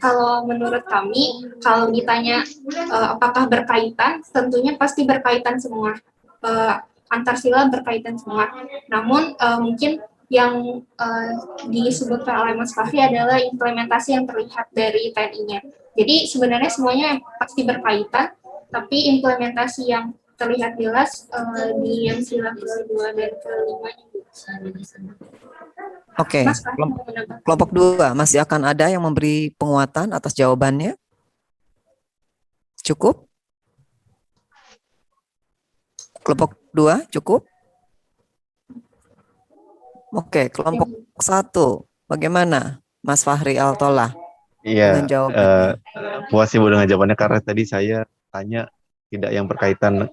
kalau menurut kami, kalau ditanya apakah berkaitan, tentunya pasti berkaitan semua. Antar sila berkaitan semua. Namun mungkin yang disebutkan oleh Mas Fahri adalah implementasi yang terlihat dari TNI-nya. Jadi sebenarnya semuanya pasti berkaitan, tapi implementasi yang terlihat jelas di yang sila kedua dan kelima. Oke, kelompok 2 masih akan ada yang memberi penguatan atas jawabannya? Cukup? Kelompok 2 cukup? Oke, kelompok 1 bagaimana Mas Fahri Altolah dengan jawabannya? Puas Ibu dengan jawabannya karena tadi saya tanya tidak yang berkaitan,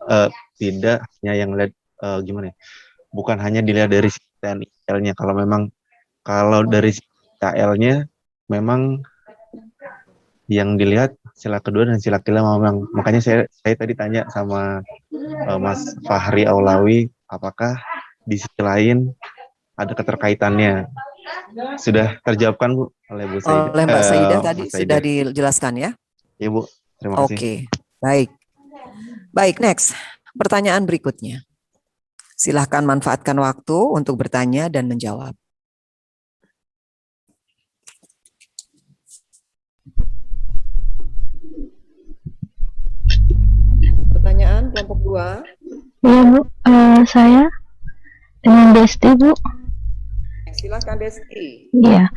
tidak hanya yang lihat gimana ya, bukan hanya dilihat dari TNI-nya. Kalau dari TL-nya memang yang dilihat sila kedua dan sila kelima memang. Makanya saya tadi tanya sama Mas Fahri Aulawi, apakah di sisi lain ada keterkaitannya. Sudah terjawabkan Bu oleh Bu Saida. Oleh Mbak Saida tadi sudah dijelaskan ya? Iya Bu, terima kasih. Oke, baik, next. Pertanyaan berikutnya. Silahkan manfaatkan waktu untuk bertanya dan menjawab. Pertanyaan kelompok 2. Iya Bu, saya dengan Desti Bu. silakan Desti. Iya.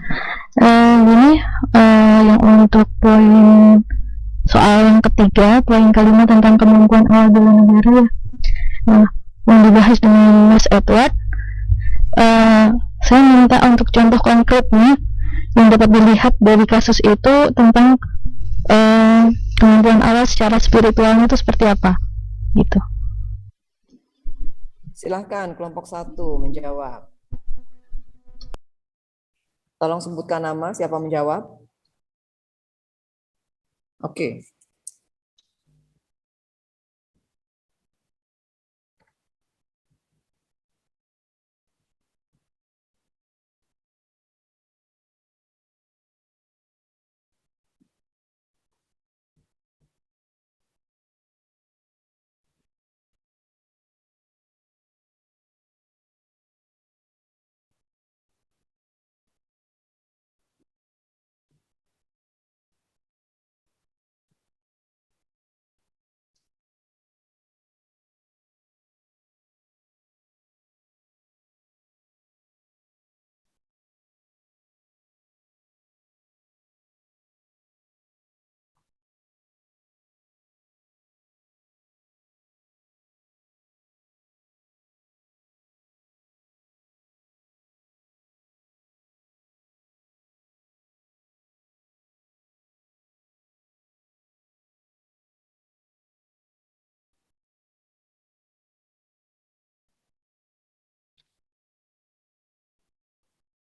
Ini yang untuk poin soal yang ketiga, poin kelima tentang kemampuan awal bela negara ya. Nah, yang dibahas dengan Mas Edward, saya minta untuk contoh konkretnya yang dapat dilihat dari kasus itu tentang kemampuan awal secara spiritualnya itu seperti apa, gitu. Silahkan kelompok 1 menjawab. Tolong sebutkan nama, siapa menjawab? Oke.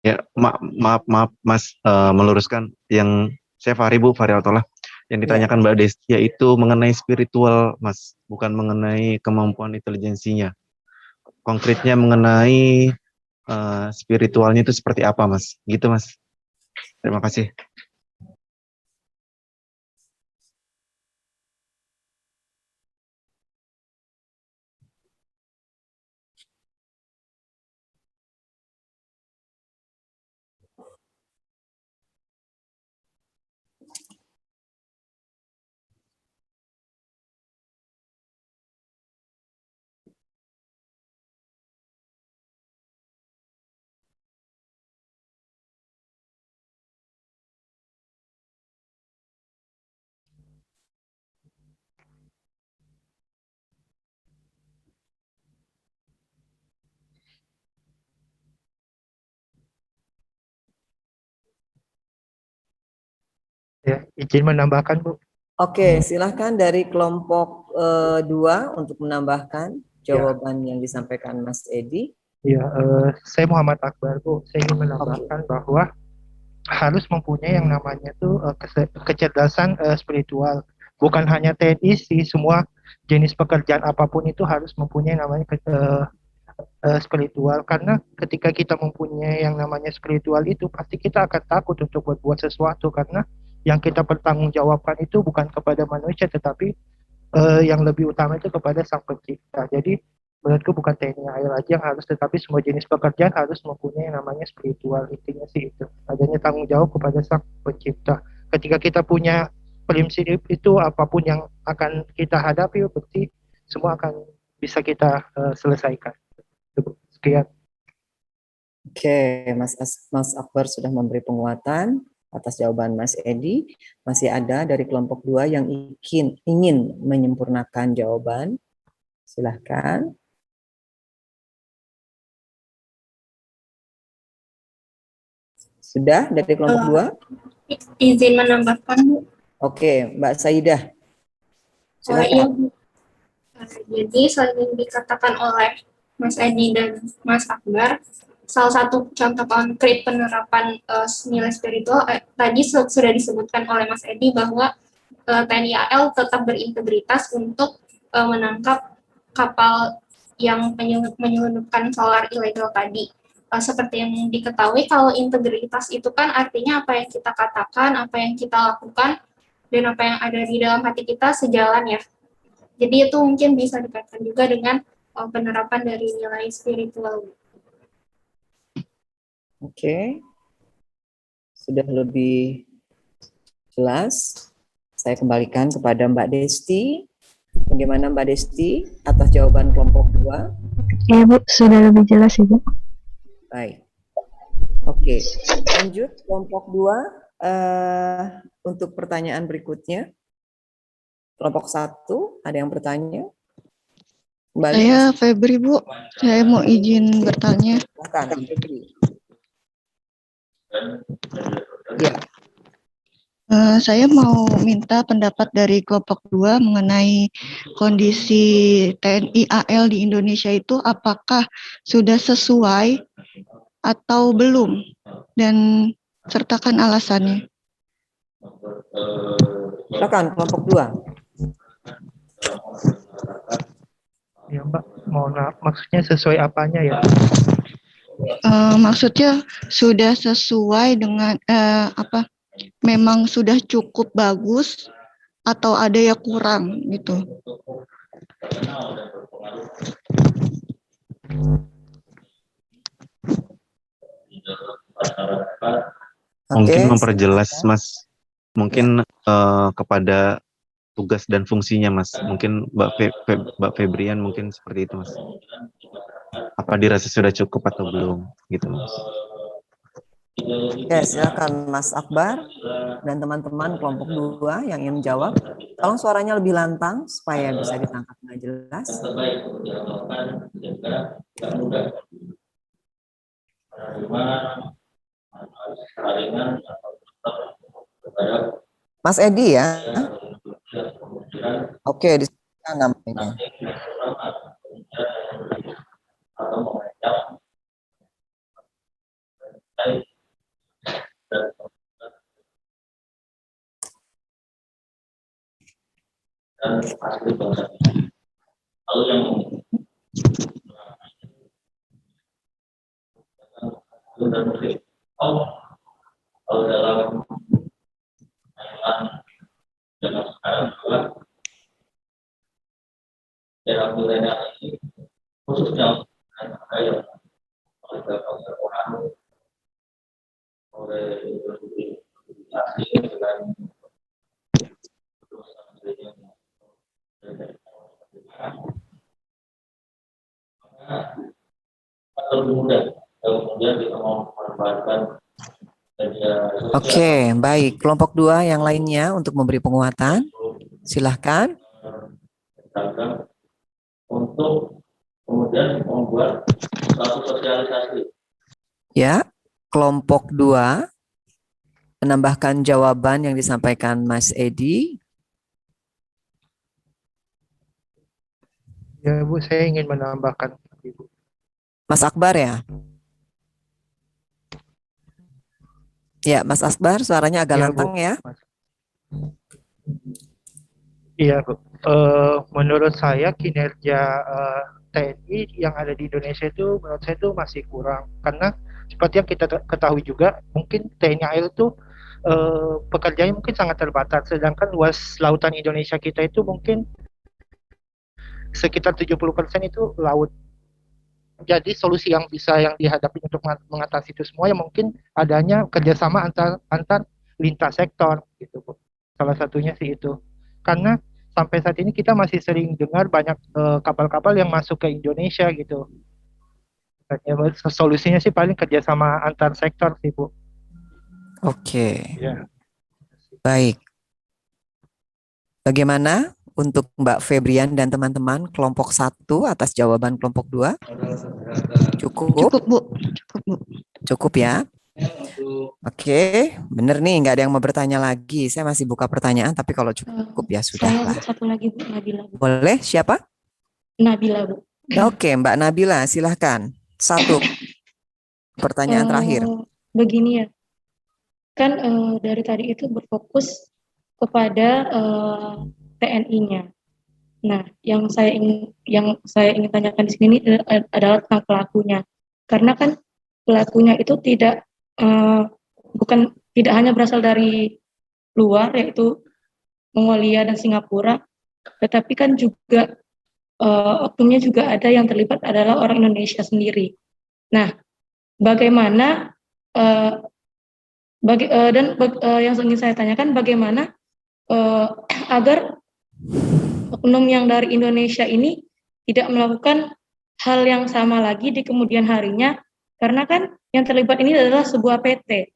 Ya, maaf Mas, meluruskan yang saya Fahri Bu, Fahri Altolah. Yang ditanyakan Mbak Desti yaitu mengenai spiritual Mas, bukan mengenai kemampuan intelijensinya. Konkretnya mengenai spiritualnya itu seperti apa Mas? Gitu Mas. Terima kasih. Ya, izin menambahkan Bu. Oke, silahkan dari kelompok 2 untuk menambahkan jawaban yang disampaikan Mas Edi. Ya, saya Muhammad Akbar Bu. Saya ingin menambahkan bahwa harus mempunyai yang namanya tuh kecerdasan spiritual. Bukan hanya TNI sih, semua jenis pekerjaan apapun itu harus mempunyai namanya spiritual. Karena ketika kita mempunyai yang namanya spiritual itu, pasti kita akan takut untuk berbuat sesuatu, karena yang kita pertanggungjawabkan itu bukan kepada manusia, tetapi yang lebih utama itu kepada Sang Pencipta. Jadi menurutku bukan TNI AL aja yang harus, tetapi semua jenis pekerjaan harus mempunyai yang namanya spiritual. Intinya sih itu, adanya tanggung jawab kepada Sang Pencipta. Ketika kita punya prinsip itu, apapun yang akan kita hadapi berarti semua akan bisa kita selesaikan. Sekian. Oke, Mas Akbar sudah memberi penguatan atas jawaban Mas Edi. Masih ada dari kelompok 2 yang ingin menyempurnakan jawaban. Silahkan. Sudah dari kelompok 2? Izin menambahkan, Bu. Oke, Mbak Saidah. Silakan. Iya, Bu. Jadi, selain dikatakan oleh Mas Edi dan Mas Akbar, salah satu contoh konkret penerapan nilai spiritual tadi sudah disebutkan oleh Mas Edi bahwa TNI AL tetap berintegritas untuk menangkap kapal yang menyelundupkan solar ilegal tadi. Seperti yang diketahui, kalau integritas itu kan artinya apa yang kita katakan, apa yang kita lakukan, dan apa yang ada di dalam hati kita sejalan ya. Jadi itu mungkin bisa dikaitkan juga dengan penerapan dari nilai spiritual. Oke, sudah lebih jelas. Saya kembalikan kepada Mbak Desti. Bagaimana Mbak Desti atas jawaban kelompok 2? Ya Bu, sudah lebih jelas Ibu. Baik. Oke, lanjut kelompok 2 untuk pertanyaan berikutnya. Kelompok 1 ada yang bertanya? Kembali. Saya Febri, Bu. Saya mau izin bertanya. Silakan, Febri. Ya. Saya mau minta pendapat dari kelompok 2 mengenai kondisi TNI AL di Indonesia itu apakah sudah sesuai atau belum, dan sertakan alasannya. Silakan kelompok 2. Ya Mbak, maksudnya sesuai apanya ya? Maksudnya sudah sesuai dengan memang sudah cukup bagus atau ada yang kurang gitu. Mungkin memperjelas Mas, mungkin kepada tugas dan fungsinya Mas. Mungkin Mbak Febrian mungkin seperti itu Mas. Apa dirasa sudah cukup atau belum gitu Mas? Ya, silakan Mas Akbar dan teman-teman kelompok 2 yang ingin menjawab. Tolong suaranya lebih lantang supaya bisa ditangkap dengan jelas. Mas Edi ya? Oke, disebutkan namanya. Lalu yang kalau dalam zaman sekarang juga dalam milenial ini khususnya yang terpengaruh oleh asing dengan lebih mudah kemudian kita mau memanfaatkan. Oke, baik. Kelompok 2 yang lainnya untuk memberi penguatan, silahkan. Untuk kemudian membuat satu sosialisasi. Ya, kelompok 2 menambahkan jawaban yang disampaikan Mas Edi. Ya Bu, saya ingin menambahkan Ibu. Mas Akbar ya? Ya, Mas Akbar, suaranya agak Ya, lantang Bu. ya. Iya Bu. Menurut saya kinerja TNI yang ada di Indonesia itu menurut saya itu masih kurang, karena seperti yang kita ketahui juga mungkin TNI AL itu pekerjaannya mungkin sangat terbatas, sedangkan luas lautan Indonesia kita itu mungkin sekitar 70% itu laut. Jadi solusi yang bisa yang dihadapi untuk mengatasi itu semua ya mungkin adanya kerjasama antar lintas sektor gitu Bu. Salah satunya sih itu. Karena sampai saat ini kita masih sering dengar banyak kapal-kapal yang masuk ke Indonesia gitu. Ya, solusinya sih paling kerjasama antar sektor sih Bu. Oke. Ya. Baik. Bagaimana untuk Mbak Febrian dan teman-teman kelompok 1 atas jawaban kelompok 2? Cukup? Cukup Bu. Cukup Bu. Cukup ya? Oke, bener nih, nggak ada yang mau bertanya lagi. Saya masih buka pertanyaan, tapi kalau cukup ya sudah Saya lah. satu lagi Bu, Nabila. Bu. Boleh, siapa? Nabila Bu. Oke, Mbak Nabila, silahkan. 1. Pertanyaan terakhir. Begini ya, kan dari tadi itu berfokus kepada TNI-nya. Nah, yang saya ingin tanyakan di sini adalah tentang pelakunya, karena kan pelakunya itu tidak hanya berasal dari luar, yaitu Mongolia dan Singapura, tetapi kan juga oknumnya juga ada yang terlibat adalah orang Indonesia sendiri. Nah, bagaimana yang ingin saya tanyakan, bagaimana agar oknum yang dari Indonesia ini tidak melakukan hal yang sama lagi di kemudian harinya, karena kan yang terlibat ini adalah sebuah PT.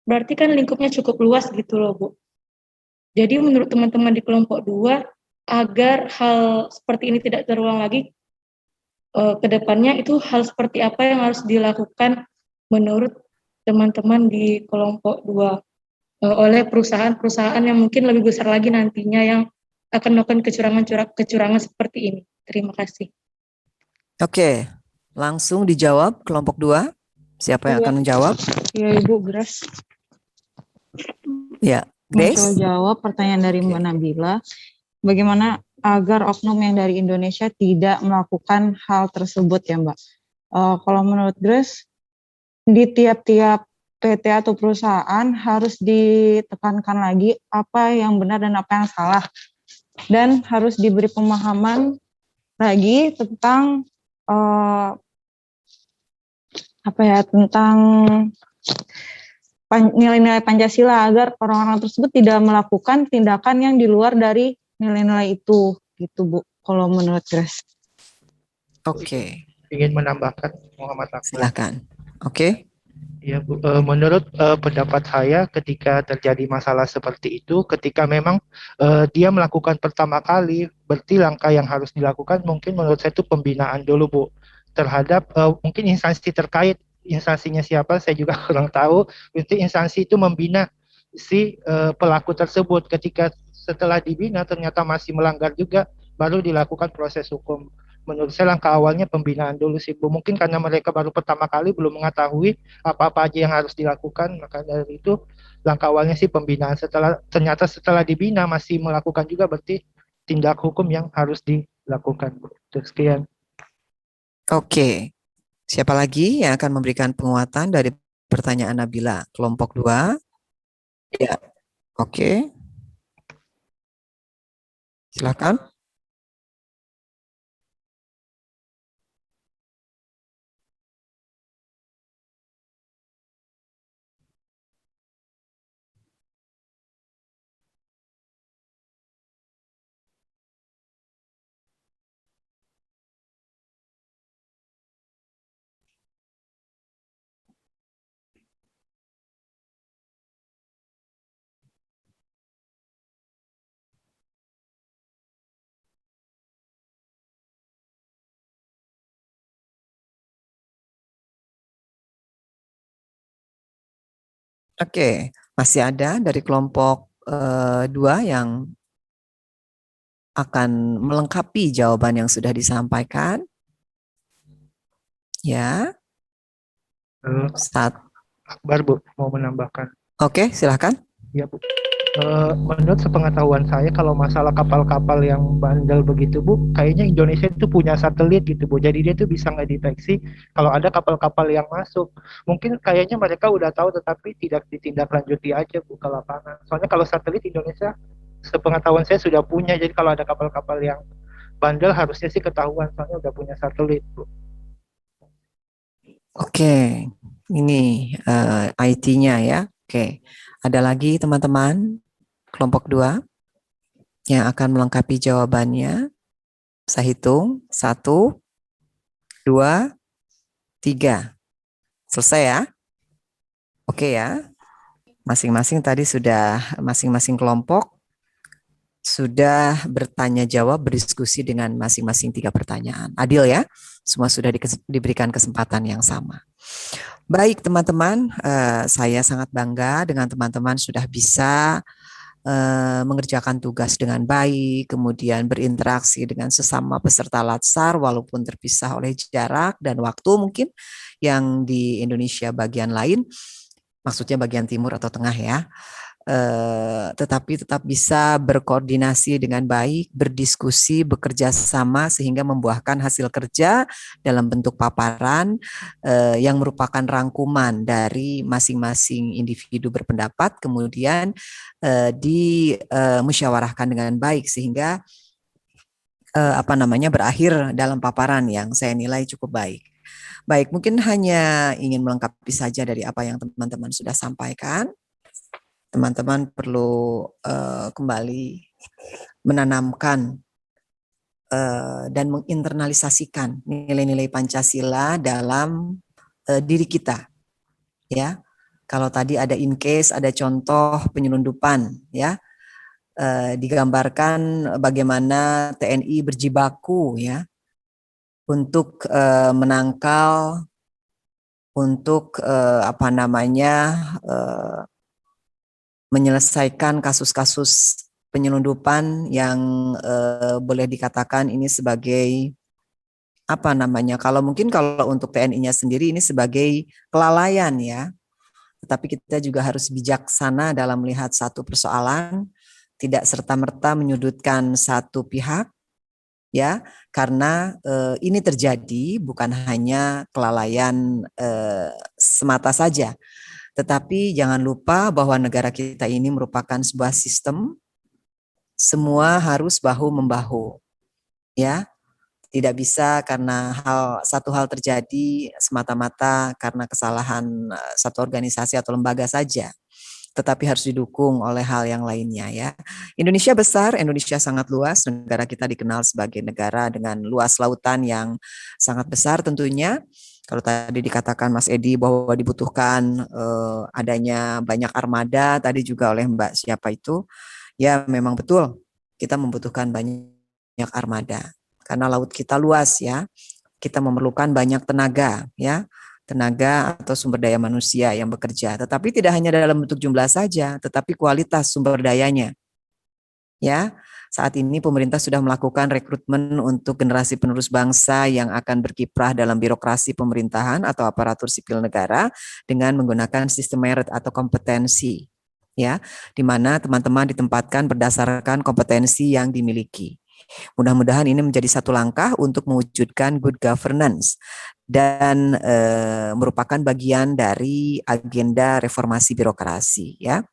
Berarti kan lingkupnya cukup luas gitu loh, Bu. Jadi menurut teman-teman di kelompok 2, agar hal seperti ini tidak terulang lagi, ke depannya itu hal seperti apa yang harus dilakukan menurut teman-teman di kelompok 2 oleh perusahaan-perusahaan yang mungkin lebih besar lagi nantinya yang akan melakukan kecurangan seperti ini. Terima kasih. Oke, langsung dijawab kelompok 2. Siapa yang akan menjawab? Ya, Ibu Grace. Ya, Mau Grace. coba jawab pertanyaan dari Mbak Nabila. Bagaimana agar oknum yang dari Indonesia tidak melakukan hal tersebut ya Mbak? Kalau menurut Grace, di tiap-tiap PT atau perusahaan harus ditekankan lagi apa yang benar dan apa yang salah. Dan harus diberi pemahaman lagi tentang tentang nilai-nilai Pancasila agar orang-orang tersebut tidak melakukan tindakan yang di luar dari nilai-nilai itu, gitu Bu. Kalau menurut Grace. Oke. Ingin menambahkan Muhammad Akbar. Silakan. Oke. Ya Bu, menurut pendapat saya ketika terjadi masalah seperti itu, ketika memang dia melakukan pertama kali, berarti langkah yang harus dilakukan mungkin menurut saya itu pembinaan dulu Bu, terhadap mungkin instansi terkait, instansinya siapa saya juga kurang tahu, berarti instansi itu membina si pelaku tersebut. Ketika setelah dibina ternyata masih melanggar juga, baru dilakukan proses hukum. Menurut saya langkah awalnya pembinaan dulu sih Bu, mungkin karena mereka baru pertama kali belum mengetahui apa-apa aja yang harus dilakukan, maka dari itu langkah awalnya sih pembinaan. Ternyata setelah dibina masih melakukan juga, berarti tindak hukum yang harus dilakukan. Sekian. Oke. Siapa lagi yang akan memberikan penguatan dari pertanyaan Nabila? Kelompok 2? Ya. Oke. Silakan. Oke, masih ada dari kelompok 2 yang akan melengkapi jawaban yang sudah disampaikan. Ya. Akbar Bu, mau menambahkan. Oke, silakan. Ya Bu. Menurut sepengetahuan saya kalau masalah kapal-kapal yang bandel begitu Bu, kayaknya Indonesia itu punya satelit gitu Bu, jadi dia tuh bisa ngedeteksi kalau ada kapal-kapal yang masuk. Mungkin kayaknya mereka udah tahu tetapi tidak ditindaklanjuti aja Bu ke lapangan. Soalnya kalau satelit Indonesia sepengetahuan saya sudah punya, jadi kalau ada kapal-kapal yang bandel harusnya sih ketahuan soalnya udah punya satelit Bu. Oke, ini IT-nya ya. Oke, ada lagi teman-teman kelompok 2 yang akan melengkapi jawabannya. Saya hitung 1, 2, 3. Selesai ya? Oke ya. Masing-masing tadi sudah, masing-masing kelompok sudah bertanya jawab, berdiskusi dengan masing-masing 3 pertanyaan. Adil ya? Semua sudah diberikan kesempatan yang sama. Baik teman-teman, saya sangat bangga dengan teman-teman sudah bisa mengerjakan tugas dengan baik, kemudian berinteraksi dengan sesama peserta latsar walaupun terpisah oleh jarak dan waktu mungkin yang di Indonesia bagian lain, maksudnya bagian timur atau tengah ya. Tetapi tetap bisa berkoordinasi dengan baik, berdiskusi, bekerja sama sehingga membuahkan hasil kerja dalam bentuk paparan yang merupakan rangkuman dari masing-masing individu berpendapat, kemudian dimusyawarahkan dengan baik sehingga berakhir dalam paparan yang saya nilai cukup baik. Baik, mungkin hanya ingin melengkapi saja dari apa yang teman-teman sudah sampaikan. Teman-teman perlu kembali menanamkan dan menginternalisasikan nilai-nilai Pancasila dalam diri kita ya. Kalau tadi ada in case, ada contoh penyelundupan, ya, digambarkan bagaimana TNI berjibaku, ya, untuk menangkal, untuk menyelesaikan kasus-kasus penyelundupan yang boleh dikatakan ini sebagai kalau mungkin kalau untuk TNI-nya sendiri ini sebagai kelalaian, ya. Tetapi kita juga harus bijaksana dalam melihat satu persoalan, tidak serta-merta menyudutkan satu pihak, ya, karena ini terjadi bukan hanya kelalaian semata saja, tetapi jangan lupa bahwa negara kita ini merupakan sebuah sistem, semua harus bahu-membahu, ya. Tidak bisa karena satu hal terjadi semata-mata karena kesalahan satu organisasi atau lembaga saja, tetapi harus didukung oleh hal yang lainnya, ya. Indonesia besar, Indonesia sangat luas, negara kita dikenal sebagai negara dengan luas lautan yang sangat besar tentunya. Kalau tadi dikatakan Mas Edi bahwa dibutuhkan adanya banyak armada, tadi juga oleh Mbak siapa itu, ya memang betul kita membutuhkan banyak armada. Karena laut kita luas, ya, kita memerlukan banyak tenaga, ya, tenaga atau sumber daya manusia yang bekerja. Tetapi tidak hanya dalam bentuk jumlah saja, tetapi kualitas sumber dayanya. Ya, saat ini pemerintah sudah melakukan rekrutmen untuk generasi penerus bangsa yang akan berkiprah dalam birokrasi pemerintahan atau aparatur sipil negara dengan menggunakan sistem merit atau kompetensi, ya, di mana teman-teman ditempatkan berdasarkan kompetensi yang dimiliki. Mudah-mudahan ini menjadi satu langkah untuk mewujudkan good governance dan merupakan bagian dari agenda reformasi birokrasi, ya.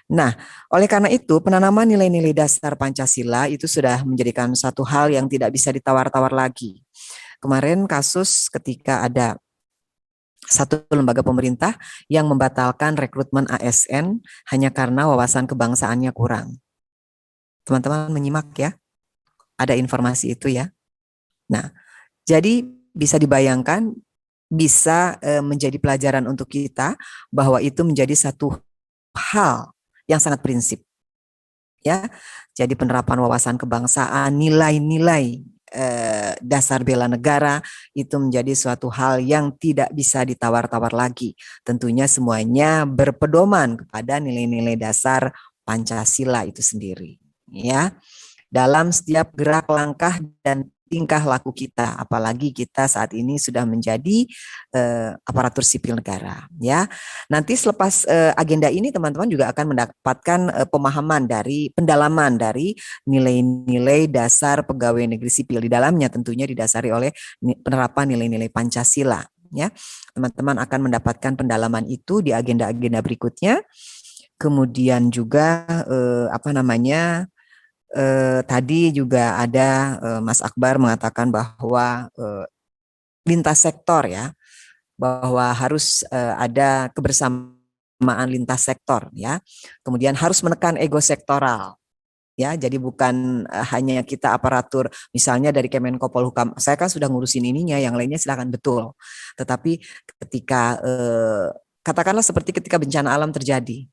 Nah, oleh karena itu penanaman nilai-nilai dasar Pancasila itu sudah menjadikan satu hal yang tidak bisa ditawar-tawar lagi. Kemarin kasus ketika ada satu lembaga pemerintah yang membatalkan rekrutmen ASN hanya karena wawasan kebangsaannya kurang. Teman-teman menyimak, ya. Ada informasi itu, ya. Nah, jadi bisa dibayangkan, bisa menjadi pelajaran untuk kita bahwa itu menjadi satu hal yang sangat prinsip, ya. Jadi penerapan wawasan kebangsaan, nilai-nilai dasar bela negara itu menjadi suatu hal yang tidak bisa ditawar-tawar lagi. Tentunya semuanya berpedoman kepada nilai-nilai dasar Pancasila itu sendiri, ya. Dalam setiap gerak, langkah, dan tingkah laku kita, apalagi kita saat ini sudah menjadi aparatur sipil negara, ya. Nanti selepas agenda ini teman-teman juga akan mendapatkan pemahaman dari pendalaman dari nilai-nilai dasar pegawai negeri sipil, di dalamnya tentunya didasari oleh penerapan nilai-nilai Pancasila, ya. Teman-teman akan mendapatkan pendalaman itu di agenda-agenda berikutnya. Kemudian juga tadi juga ada Mas Akbar mengatakan bahwa lintas sektor, ya, bahwa harus ada kebersamaan lintas sektor, ya. Kemudian harus menekan ego sektoral, ya. Jadi bukan hanya kita aparatur, misalnya dari Kemenko Polhukam, saya kan sudah ngurusin ininya, yang lainnya silakan, betul. Tetapi ketika katakanlah seperti ketika bencana alam terjadi,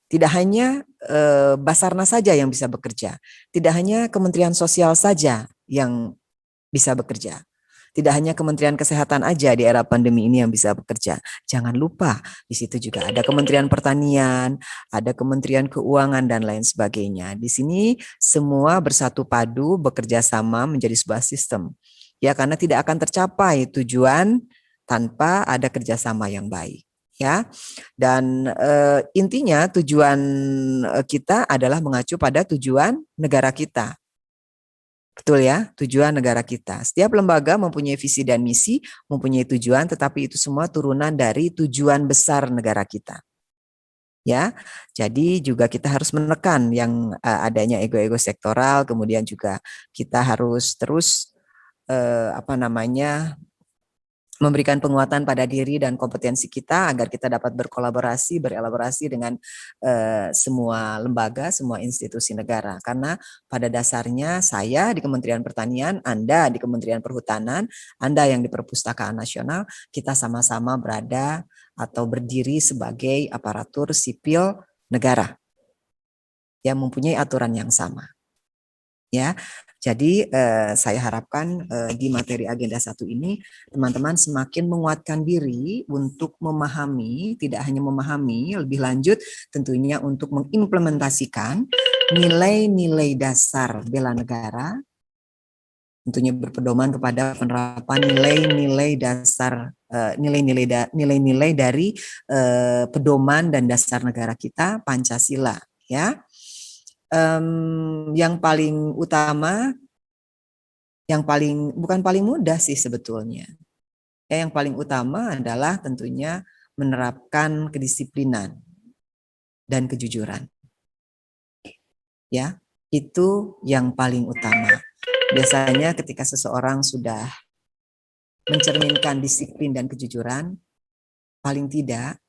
tidak hanya Basarnas saja yang bisa bekerja, tidak hanya Kementerian Sosial saja yang bisa bekerja, tidak hanya Kementerian Kesehatan aja di era pandemi ini yang bisa bekerja. Jangan lupa di situ juga ada Kementerian Pertanian, ada Kementerian Keuangan dan lain sebagainya. Di sini semua bersatu padu bekerja sama menjadi sebuah sistem. Ya, karena tidak akan tercapai tujuan tanpa ada kerjasama yang baik. Ya, dan intinya tujuan kita adalah mengacu pada tujuan negara kita. Betul, ya, tujuan negara kita. Setiap lembaga mempunyai visi dan misi, mempunyai tujuan, tetapi itu semua turunan dari tujuan besar negara kita. Ya, jadi juga kita harus menekan yang adanya ego-ego sektoral, kemudian juga kita harus terus memberikan penguatan pada diri dan kompetensi kita agar kita dapat berelaborasi dengan semua lembaga, semua institusi negara. Karena pada dasarnya saya di Kementerian Pertanian, Anda di Kementerian Perhutanan, Anda yang di Perpustakaan Nasional, kita sama-sama berada atau berdiri sebagai aparatur sipil negara yang mempunyai aturan yang sama. Ya, jadi saya harapkan di materi agenda 1 ini teman-teman semakin menguatkan diri untuk memahami, tidak hanya memahami, lebih lanjut tentunya untuk mengimplementasikan nilai-nilai dasar bela negara, tentunya berpedoman kepada penerapan nilai-nilai dasar, nilai-nilai dari pedoman dan dasar negara kita, Pancasila, ya. Yang paling utama, bukan paling mudah sih sebetulnya. Ya, yang paling utama adalah tentunya menerapkan kedisiplinan dan kejujuran. Ya, itu yang paling utama. Biasanya ketika seseorang sudah mencerminkan disiplin dan kejujuran, paling tidak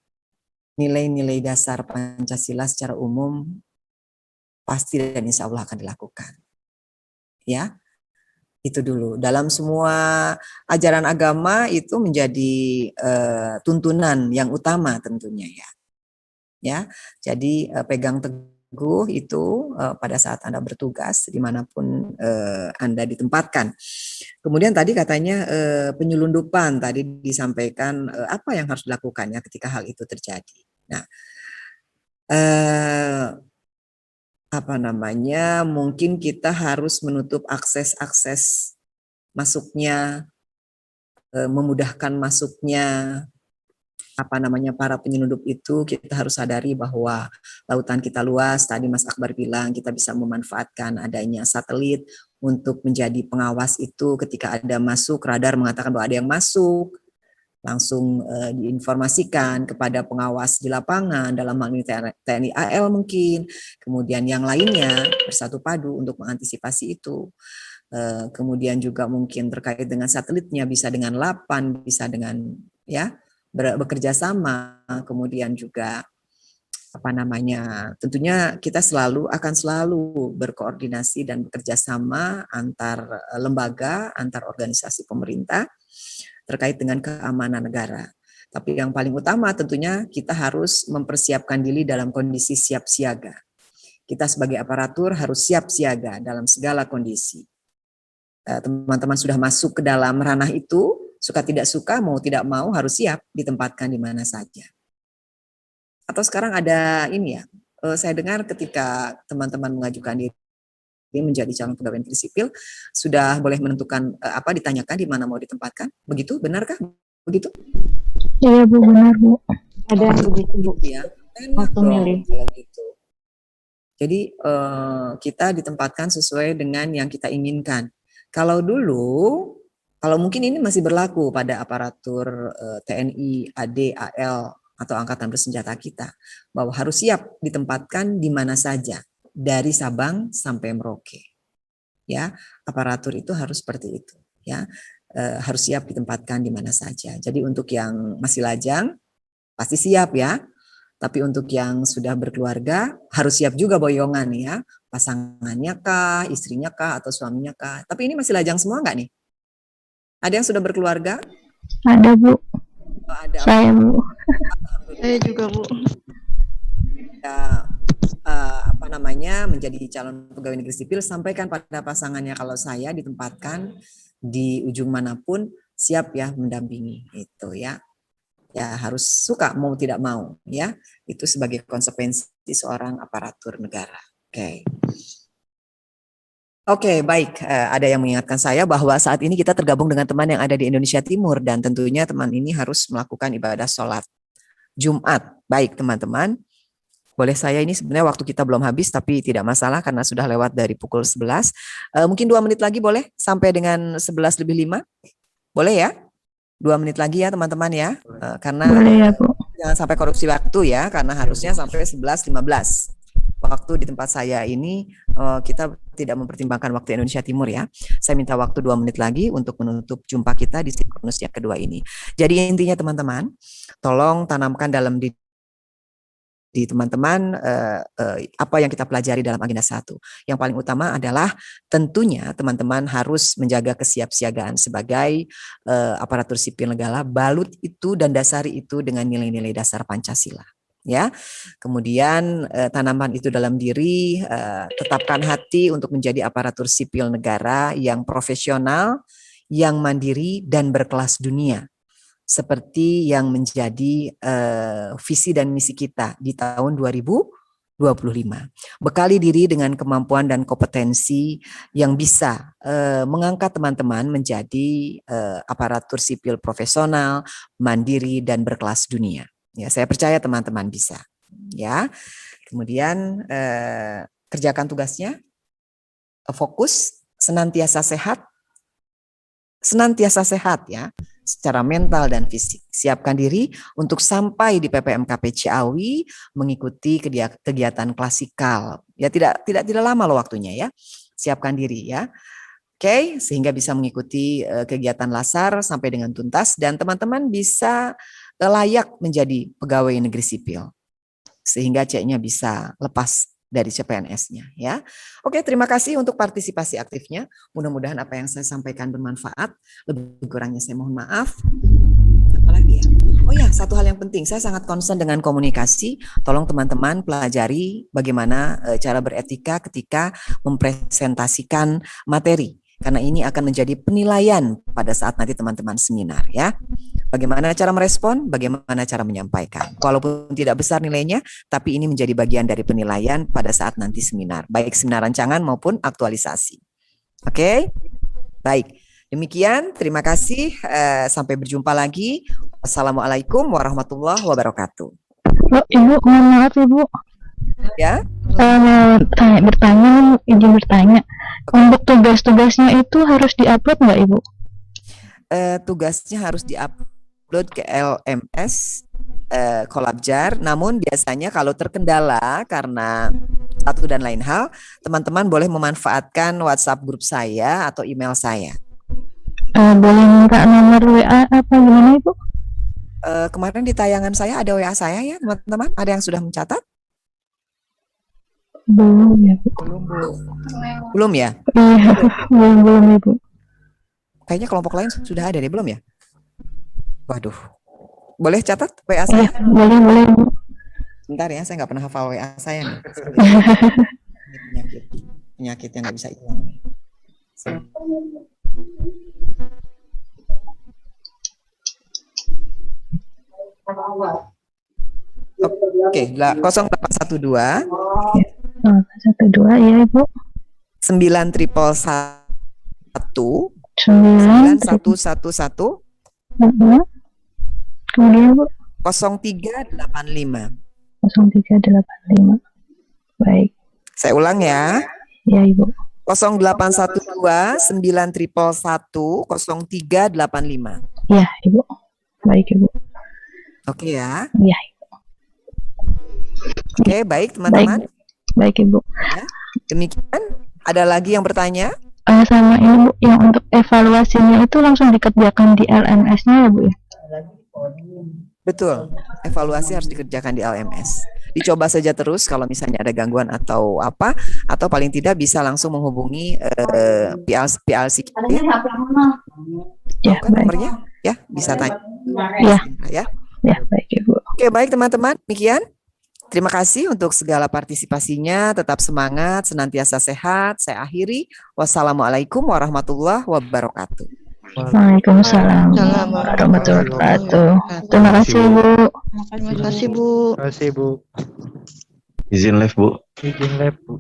nilai-nilai dasar Pancasila secara umum pasti dan insya Allah akan dilakukan. Ya, itu dulu. Dalam semua ajaran agama itu menjadi tuntunan yang utama tentunya ya. Ya, jadi pegang teguh itu pada saat Anda bertugas dimanapun Anda ditempatkan. Kemudian tadi katanya penyelundupan tadi disampaikan apa yang harus dilakukan ya ketika hal itu terjadi. Nah, mungkin kita harus menutup akses masuknya, memudahkan masuknya para penyelundup itu. Kita harus sadari bahwa lautan kita luas, tadi Mas Akbar bilang kita bisa memanfaatkan adanya satelit untuk menjadi pengawas itu. Ketika ada masuk, radar mengatakan bahwa ada yang masuk, langsung diinformasikan kepada pengawas di lapangan, dalam hal ini TNI AL mungkin, kemudian yang lainnya bersatu padu untuk mengantisipasi itu. Kemudian juga mungkin terkait dengan satelitnya bisa dengan LAPAN, bisa dengan ya bekerja sama, kemudian juga tentunya kita akan selalu berkoordinasi dan bekerja sama antar lembaga, antar organisasi pemerintah terkait dengan keamanan negara. Tapi yang paling utama tentunya kita harus mempersiapkan diri dalam kondisi siap siaga. Kita sebagai aparatur harus siap siaga dalam segala kondisi. Teman-teman sudah masuk ke dalam ranah itu, suka tidak suka, mau tidak mau harus siap ditempatkan di mana saja. Atau sekarang ada ini ya, saya dengar ketika teman-teman mengajukan diri menjadi calon pegawai negeri sipil, sudah boleh menentukan ditanyakan di mana mau ditempatkan. Begitu, benarkah? Begitu? Iya Bu, benar Bu. Ada yang begitu Bu. Ya, enak Waktu dong milih. kalau gitu. Jadi kita ditempatkan sesuai dengan yang kita inginkan. Kalau mungkin ini masih berlaku pada aparatur TNI, AD, AL, atau Angkatan Bersenjata kita, bahwa harus siap ditempatkan di mana saja, dari Sabang sampai Merauke. Ya, aparatur itu harus seperti itu. Ya, harus siap ditempatkan di mana saja. Jadi untuk yang masih lajang, pasti siap ya. Tapi untuk yang sudah berkeluarga, harus siap juga boyongan ya. Pasangannya kah, istrinya kah, atau suaminya kah. Tapi ini masih lajang semua nggak nih? Ada yang sudah berkeluarga? Ada Bu. Oh, ada. Saya Bu. Saya juga Bu. Ya, menjadi calon pegawai negeri sipil, sampaikan pada pasangannya kalau saya ditempatkan di ujung manapun, siap ya mendampingi itu ya. Ya harus suka mau tidak mau ya. Itu sebagai konsekuensi seorang aparatur negara. Oke, baik. Ada yang mengingatkan saya bahwa saat ini kita tergabung dengan teman yang ada di Indonesia Timur dan tentunya teman ini harus melakukan ibadah sholat Jumat. Baik teman-teman, boleh saya ini sebenarnya waktu kita belum habis tapi tidak masalah karena sudah lewat dari pukul 11. Mungkin 2 menit lagi boleh sampai dengan 11 lebih 5. Boleh ya? 2 menit lagi ya teman-teman ya. Karena Boleh ya Bu. jangan sampai korupsi waktu ya, karena harusnya sampai 11.15. Waktu di tempat saya ini kita tidak mempertimbangkan waktu Indonesia Timur ya. Saya minta waktu 2 menit lagi untuk menutup jumpa kita di Sinkronus yang kedua ini. Jadi intinya teman-teman, tolong tanamkan dalam diri teman-teman apa yang kita pelajari dalam agenda 1. Yang paling utama adalah tentunya teman-teman harus menjaga kesiapsiagaan sebagai aparatur sipil negara, balut itu dan dasari itu dengan nilai-nilai dasar Pancasila. Ya, kemudian tanaman itu dalam diri, tetapkan hati untuk menjadi aparatur sipil negara yang profesional, yang mandiri dan berkelas dunia, seperti yang menjadi visi dan misi kita di tahun 2025. Bekali diri dengan kemampuan dan kompetensi yang bisa mengangkat teman-teman menjadi aparatur sipil profesional, mandiri dan berkelas dunia. Ya, saya percaya teman-teman bisa. Ya, kemudian kerjakan tugasnya, fokus, senantiasa sehat ya, secara mental dan fisik. Siapkan diri untuk sampai di PPMKP Ciawi mengikuti kegiatan klasikal. Ya, tidak lama loh waktunya ya. Siapkan diri ya. Oke, sehingga bisa mengikuti kegiatan lasar sampai dengan tuntas dan teman-teman bisa layak menjadi pegawai negeri sipil sehingga C-nya bisa lepas dari CPNS-nya ya. Oke, terima kasih untuk partisipasi aktifnya. Mudah-mudahan apa yang saya sampaikan bermanfaat. Lebih kurangnya saya mohon maaf. Apalagi ya? Oh ya, satu hal yang penting, saya sangat concern dengan komunikasi. Tolong teman-teman pelajari bagaimana cara beretika ketika mempresentasikan materi. Karena ini akan menjadi penilaian pada saat nanti teman-teman seminar ya. Bagaimana cara merespon, bagaimana cara menyampaikan. Walaupun tidak besar nilainya, tapi ini menjadi bagian dari penilaian pada saat nanti seminar. Baik seminar rancangan maupun aktualisasi. Oke? Baik. Demikian, terima kasih. Sampai berjumpa lagi. Wassalamualaikum warahmatullahi wabarakatuh. Ibu, mohon maaf Ibu. Ya? Izin bertanya. Untuk tugas-tugasnya itu harus diupload nggak Ibu? Tugasnya harus diupload ke LMS Kolabjar. Namun biasanya kalau terkendala karena satu dan lain hal, teman-teman boleh memanfaatkan WhatsApp grup saya atau email saya. Boleh minta nomor WA apa gimana Ibu? Kemarin di tayangan saya ada WA saya ya teman-teman. Ada yang sudah mencatat? Belum ya Bu. Belum ya? Iya, belum Ibu. Kayaknya kelompok lain sudah ada deh, belum ya? Waduh. Boleh catat WA saya? Boleh Bu. Bentar ya, saya nggak pernah hafal WA saya nih. Ini penyakit yang nggak bisa hilang. Oke, 0812 0812 ya Ibu. 9111 9111 Kemudian Bu 0385. 0385. Baik. Saya ulang ya. Ya Ibu. 0812 9111 0385. Ya Ibu. Baik Ibu. Oke ya. Ya. Oke, baik teman-teman. Baik Ibu. Ya, demikian. Ada lagi yang bertanya? Sama ini Bu, yang untuk evaluasinya itu langsung dikerjakan di LMS-nya ya Bu ya? Betul, evaluasi harus dikerjakan di LMS. Dicoba saja terus kalau misalnya ada gangguan atau apa, atau paling tidak bisa langsung menghubungi PLC kita ya. Ya, kan nomornya? Ya, bisa tanya. Ya. Ya, baik Ibu. Oke, baik teman-teman, demikian. Terima kasih untuk segala partisipasinya. Tetap semangat, senantiasa sehat. Saya akhiri. Wassalamualaikum warahmatullahi wabarakatuh. Waalaikumsalam warahmatullahi wabarakatuh. Terima kasih Bu. Terima kasih Bu. Terima kasih Bu. Izin live Bu. Izin live Bu.